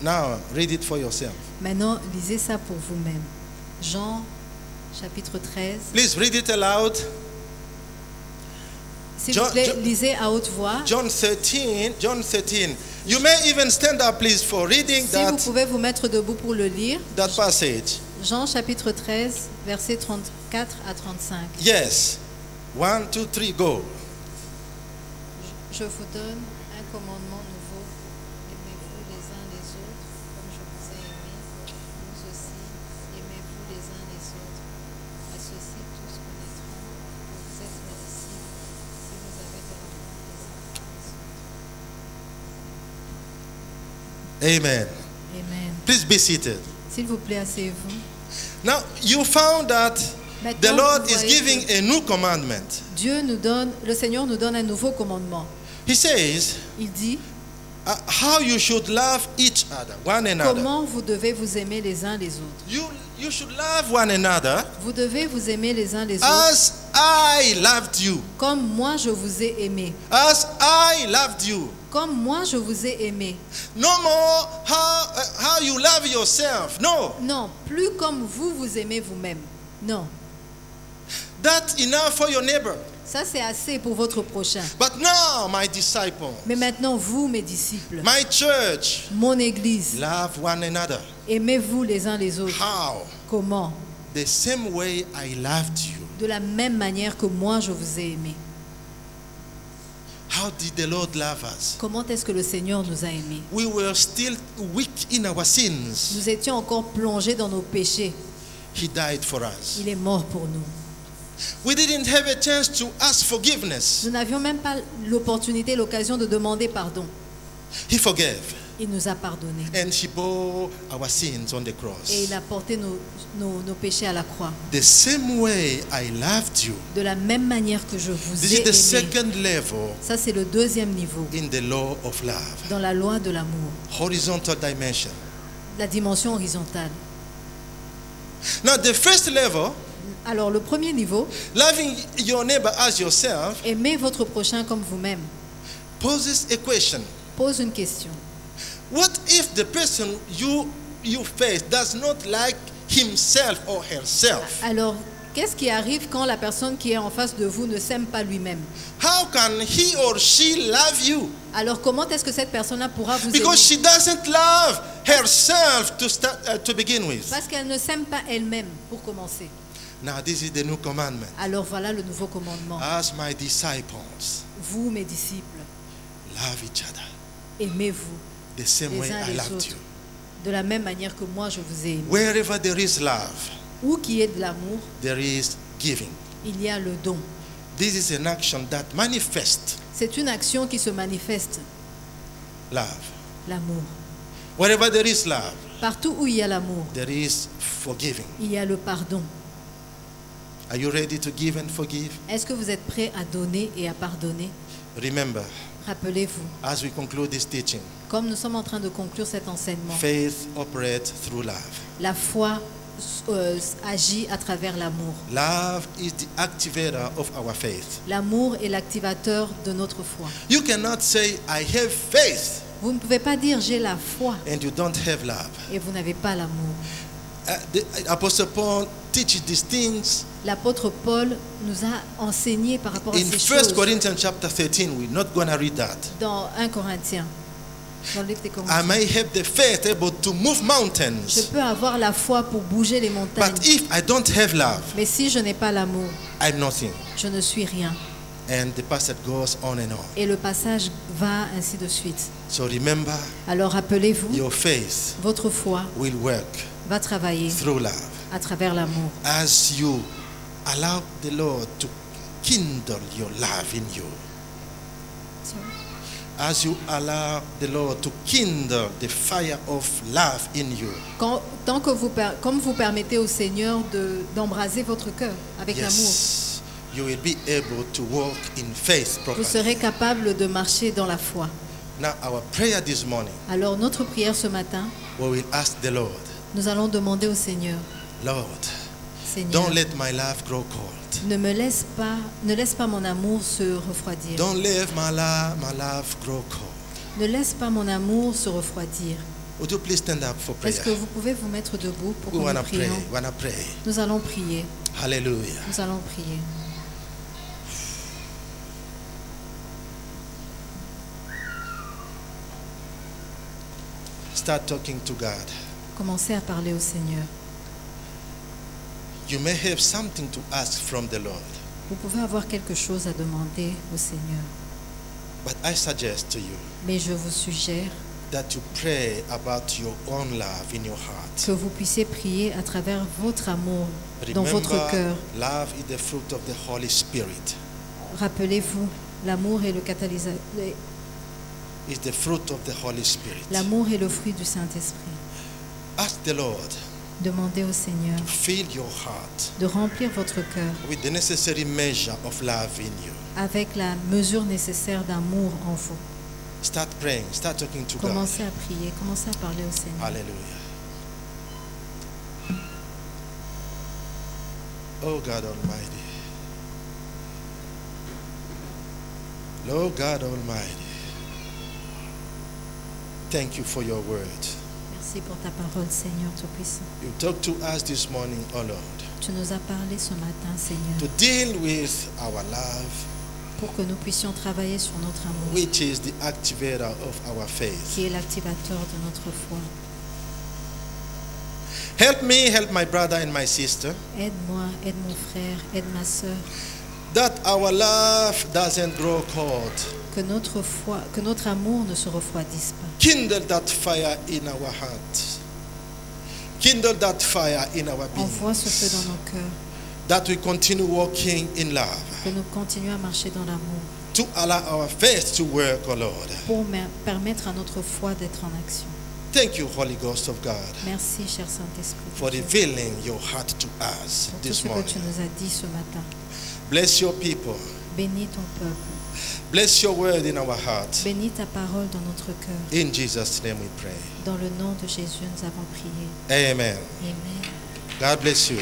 [SPEAKER 1] Now, read it for yourself.
[SPEAKER 2] Maintenant, lisez ça pour vous-même. Jean, chapitre 13.
[SPEAKER 1] Please read it aloud.
[SPEAKER 2] S'il
[SPEAKER 1] John-
[SPEAKER 2] vous plaît,
[SPEAKER 1] John-
[SPEAKER 2] lisez à haute voix.
[SPEAKER 1] John 13. John 13. You may even stand up, please, for reading
[SPEAKER 2] Si vous
[SPEAKER 1] that,
[SPEAKER 2] pouvez vous mettre debout pour le lire.
[SPEAKER 1] that passage.
[SPEAKER 2] Jean, chapitre 13, versets 34 à 35.
[SPEAKER 1] Yes. 1, 2, 3, go.
[SPEAKER 2] Je vous donne un commandement nouveau. Aimez-vous les uns les autres comme je vous ai aimé. Vous aussi, aimez-vous les uns les autres. À ceci, tous connaîtront que vous êtes mes disciples si vous avez de l'amour les uns pour les autres.
[SPEAKER 1] Amen.
[SPEAKER 2] Amen.
[SPEAKER 1] Please be seated.
[SPEAKER 2] S'il vous plaît, asseyez-vous.
[SPEAKER 1] Now, you found that the
[SPEAKER 2] Maintenant,
[SPEAKER 1] Lord
[SPEAKER 2] vous
[SPEAKER 1] is
[SPEAKER 2] voyez
[SPEAKER 1] giving a new commandment.
[SPEAKER 2] le Seigneur nous donne un nouveau commandement.
[SPEAKER 1] He says,
[SPEAKER 2] Il dit
[SPEAKER 1] how you should love each other, one another.
[SPEAKER 2] comment vous devez vous aimer les uns les autres.
[SPEAKER 1] You You should love one another
[SPEAKER 2] Vous devez vous aimer les uns les autres
[SPEAKER 1] as I loved you.
[SPEAKER 2] comme moi je vous ai aimé.
[SPEAKER 1] As I loved you.
[SPEAKER 2] Comme moi je vous ai aimé.
[SPEAKER 1] No more how you love yourself. No.
[SPEAKER 2] Non, plus comme vous vous aimez vous-même. Non,
[SPEAKER 1] That's enough for your neighbor.
[SPEAKER 2] ça c'est assez pour votre prochain.
[SPEAKER 1] But now, my disciple,
[SPEAKER 2] Mais maintenant, vous, mes disciples,
[SPEAKER 1] my church,
[SPEAKER 2] mon Église,
[SPEAKER 1] love one another.
[SPEAKER 2] aimez-vous les uns les autres.
[SPEAKER 1] How?
[SPEAKER 2] Comment?
[SPEAKER 1] The same way I loved you.
[SPEAKER 2] De la même manière que moi je vous ai aimé.
[SPEAKER 1] How did the Lord love us?
[SPEAKER 2] Comment est-ce que le Seigneur nous a aimés?
[SPEAKER 1] We were still weak in our sins.
[SPEAKER 2] Nous étions encore plongés dans nos péchés.
[SPEAKER 1] He died for us.
[SPEAKER 2] Il est mort pour nous.
[SPEAKER 1] We didn't have a chance to ask forgiveness.
[SPEAKER 2] Nous n'avions même pas l'opportunité, l'occasion de demander pardon.
[SPEAKER 1] He forgave.
[SPEAKER 2] Il nous a pardonné.
[SPEAKER 1] And he bore our sins on the
[SPEAKER 2] Et
[SPEAKER 1] cross.
[SPEAKER 2] il a porté nos péchés à la croix.
[SPEAKER 1] The same way I loved you.
[SPEAKER 2] De la même manière que je vous
[SPEAKER 1] This
[SPEAKER 2] ai
[SPEAKER 1] is the
[SPEAKER 2] aimé.
[SPEAKER 1] second level
[SPEAKER 2] Ça, c'est le deuxième niveau
[SPEAKER 1] in the law of love.
[SPEAKER 2] dans la loi de l'amour.
[SPEAKER 1] Horizontal dimension.
[SPEAKER 2] La dimension horizontale.
[SPEAKER 1] Now the first level,
[SPEAKER 2] Alors, le premier niveau,
[SPEAKER 1] loving your neighbor as yourself,
[SPEAKER 2] aimer votre prochain comme vous-même,
[SPEAKER 1] poses a question.
[SPEAKER 2] pose une question.
[SPEAKER 1] What if the person you face does not like himself or herself?
[SPEAKER 2] Alors, qu'est-ce qui arrive quand la personne qui est en face de vous ne s'aime pas lui-même?
[SPEAKER 1] How can he or she love you?
[SPEAKER 2] Alors, comment est-ce que cette personne-là pourra vous aimer?
[SPEAKER 1] Because she doesn't love herself to begin with.
[SPEAKER 2] Parce qu'elle ne s'aime pas elle-même, pour commencer.
[SPEAKER 1] Now this is the new commandment.
[SPEAKER 2] Alors, voilà le nouveau commandement.
[SPEAKER 1] As my disciples,
[SPEAKER 2] Vous, mes disciples,
[SPEAKER 1] love each other
[SPEAKER 2] aimez-vous
[SPEAKER 1] the same way
[SPEAKER 2] les uns
[SPEAKER 1] I
[SPEAKER 2] les
[SPEAKER 1] loved
[SPEAKER 2] autres,
[SPEAKER 1] you.
[SPEAKER 2] de la même manière que moi je vous ai aimé.
[SPEAKER 1] Wherever there is love,
[SPEAKER 2] Où qu'il y ait de l'amour,
[SPEAKER 1] there is giving.
[SPEAKER 2] il y a le don.
[SPEAKER 1] This is an action that manifests
[SPEAKER 2] C'est une action qui se manifeste,
[SPEAKER 1] love.
[SPEAKER 2] l'amour.
[SPEAKER 1] Wherever there is love,
[SPEAKER 2] Partout où il y a l'amour,
[SPEAKER 1] there is forgiving.
[SPEAKER 2] il y a le pardon.
[SPEAKER 1] Are you ready to give and forgive?
[SPEAKER 2] Est-ce que vous êtes prêts à donner et à pardonner?
[SPEAKER 1] Remember,
[SPEAKER 2] Rappelez-vous,
[SPEAKER 1] as we conclude this teaching,
[SPEAKER 2] comme nous sommes en train de conclure cet enseignement,
[SPEAKER 1] faith operates through love.
[SPEAKER 2] la foi agit à travers l'amour.
[SPEAKER 1] Love is the activator of our faith.
[SPEAKER 2] L'amour est l'activateur de notre foi.
[SPEAKER 1] You cannot say, I have faith,
[SPEAKER 2] Vous ne pouvez pas dire j'ai la foi
[SPEAKER 1] and you don't have love.
[SPEAKER 2] et vous n'avez pas l'amour.
[SPEAKER 1] The Apostle Paul teaches these things
[SPEAKER 2] L'apôtre Paul nous a enseigné par rapport à
[SPEAKER 1] in
[SPEAKER 2] ces
[SPEAKER 1] 1
[SPEAKER 2] choses
[SPEAKER 1] Corinthians chapter 13. We're not going to read that.
[SPEAKER 2] dans 1 Corinthiens. Dans le livre des
[SPEAKER 1] I
[SPEAKER 2] Corinthiens.
[SPEAKER 1] may have the faith able to move
[SPEAKER 2] Je
[SPEAKER 1] mountains,
[SPEAKER 2] peux avoir la foi pour bouger les montagnes,
[SPEAKER 1] but if I don't have love,
[SPEAKER 2] mais si je n'ai pas l'amour,
[SPEAKER 1] I'm nothing.
[SPEAKER 2] je ne suis rien.
[SPEAKER 1] And the passage goes on and on.
[SPEAKER 2] Et le passage va ainsi de suite.
[SPEAKER 1] So remember,
[SPEAKER 2] Alors rappelez-vous,
[SPEAKER 1] your faith
[SPEAKER 2] votre foi
[SPEAKER 1] will work
[SPEAKER 2] va travailler
[SPEAKER 1] through love
[SPEAKER 2] à travers l'amour.
[SPEAKER 1] as you allow the Lord to kindle your love in you. As you allow the Lord to kindle the fire of love in you.
[SPEAKER 2] Comme vous permettez au Seigneur d'embraser votre cœur avec l'amour,
[SPEAKER 1] Yes, you will be able to walk in faith
[SPEAKER 2] vous
[SPEAKER 1] properly.
[SPEAKER 2] serez capable de marcher dans la foi.
[SPEAKER 1] Now our prayer this morning,
[SPEAKER 2] Alors notre prière ce matin,
[SPEAKER 1] we will ask the Lord,
[SPEAKER 2] nous allons demander au Seigneur,
[SPEAKER 1] Lord,
[SPEAKER 2] Seigneur,
[SPEAKER 1] don't let my love grow cold.
[SPEAKER 2] ne laisse pas mon amour se refroidir.
[SPEAKER 1] Don't let my love grow cold.
[SPEAKER 2] Ne laisse pas mon amour se refroidir.
[SPEAKER 1] Would you please stand up for prayer?
[SPEAKER 2] Est-ce que vous pouvez vous mettre debout pour que
[SPEAKER 1] We
[SPEAKER 2] nous
[SPEAKER 1] want to pray.
[SPEAKER 2] prions?
[SPEAKER 1] Want to pray.
[SPEAKER 2] Nous allons prier.
[SPEAKER 1] Hallelujah.
[SPEAKER 2] Nous allons prier.
[SPEAKER 1] Start talking to God.
[SPEAKER 2] Commencez à parler au Seigneur.
[SPEAKER 1] You may have something to ask from the Lord,
[SPEAKER 2] Vous pouvez avoir quelque chose à demander au Seigneur.
[SPEAKER 1] but I suggest to you
[SPEAKER 2] Mais je vous suggère
[SPEAKER 1] that you pray about your own love in your heart.
[SPEAKER 2] que vous puissiez prier à travers votre amour dans votre
[SPEAKER 1] Remember,
[SPEAKER 2] cœur.
[SPEAKER 1] love is the fruit of the Holy Spirit.
[SPEAKER 2] Rappelez-vous, l'amour est le catalyseur.
[SPEAKER 1] It's the fruit of the Holy Spirit.
[SPEAKER 2] L'amour est le fruit du Saint-Esprit.
[SPEAKER 1] Ask the Lord
[SPEAKER 2] Demandez au Seigneur
[SPEAKER 1] to fill your heart
[SPEAKER 2] de remplir votre cœur
[SPEAKER 1] with the necessary measure of love in you.
[SPEAKER 2] avec la mesure nécessaire d'amour en vous.
[SPEAKER 1] Start praying. Start talking to God.
[SPEAKER 2] Commencez à prier, commencez à parler au Seigneur.
[SPEAKER 1] Hallelujah. Oh God Almighty. Lord God Almighty. Thank you for your word.
[SPEAKER 2] Merci pour ta parole, Seigneur Tout-Puissant.
[SPEAKER 1] You talked to us this morning, oh Lord,
[SPEAKER 2] Tu nous as parlé ce matin, Seigneur,
[SPEAKER 1] to deal with our love,
[SPEAKER 2] pour que nous puissions travailler sur notre amour,
[SPEAKER 1] which is the activator of our faith.
[SPEAKER 2] qui est l'activateur de notre foi.
[SPEAKER 1] Help me, help my brother and my sister,
[SPEAKER 2] Aide-moi, aide mon frère, aide ma sœur,
[SPEAKER 1] that our love doesn't grow cold.
[SPEAKER 2] que notre foi, que notre amour ne se refroidisse pas.
[SPEAKER 1] Kindle that fire in our heart. Kindle that fire in our
[SPEAKER 2] Envoie ce feu dans
[SPEAKER 1] being.
[SPEAKER 2] nos cœurs,
[SPEAKER 1] That we continue walking in love.
[SPEAKER 2] que nous continuions à marcher dans l'amour,
[SPEAKER 1] To allow our faith to work, oh Lord.
[SPEAKER 2] pour permettre à notre foi d'être en action.
[SPEAKER 1] Thank you, Holy Ghost of God,
[SPEAKER 2] Merci, cher Saint-Esprit,
[SPEAKER 1] for revealing your heart to us
[SPEAKER 2] pour tout
[SPEAKER 1] this
[SPEAKER 2] ce que
[SPEAKER 1] morning.
[SPEAKER 2] tu nous as dit ce matin.
[SPEAKER 1] Bless your people.
[SPEAKER 2] Bénis ton peuple.
[SPEAKER 1] Bless your word in our heart.
[SPEAKER 2] Bénis ta parole dans notre cœur.
[SPEAKER 1] In Jesus' name we pray.
[SPEAKER 2] Dans le nom de Jésus, nous avons prié.
[SPEAKER 1] Amen.
[SPEAKER 2] Amen.
[SPEAKER 1] God bless you.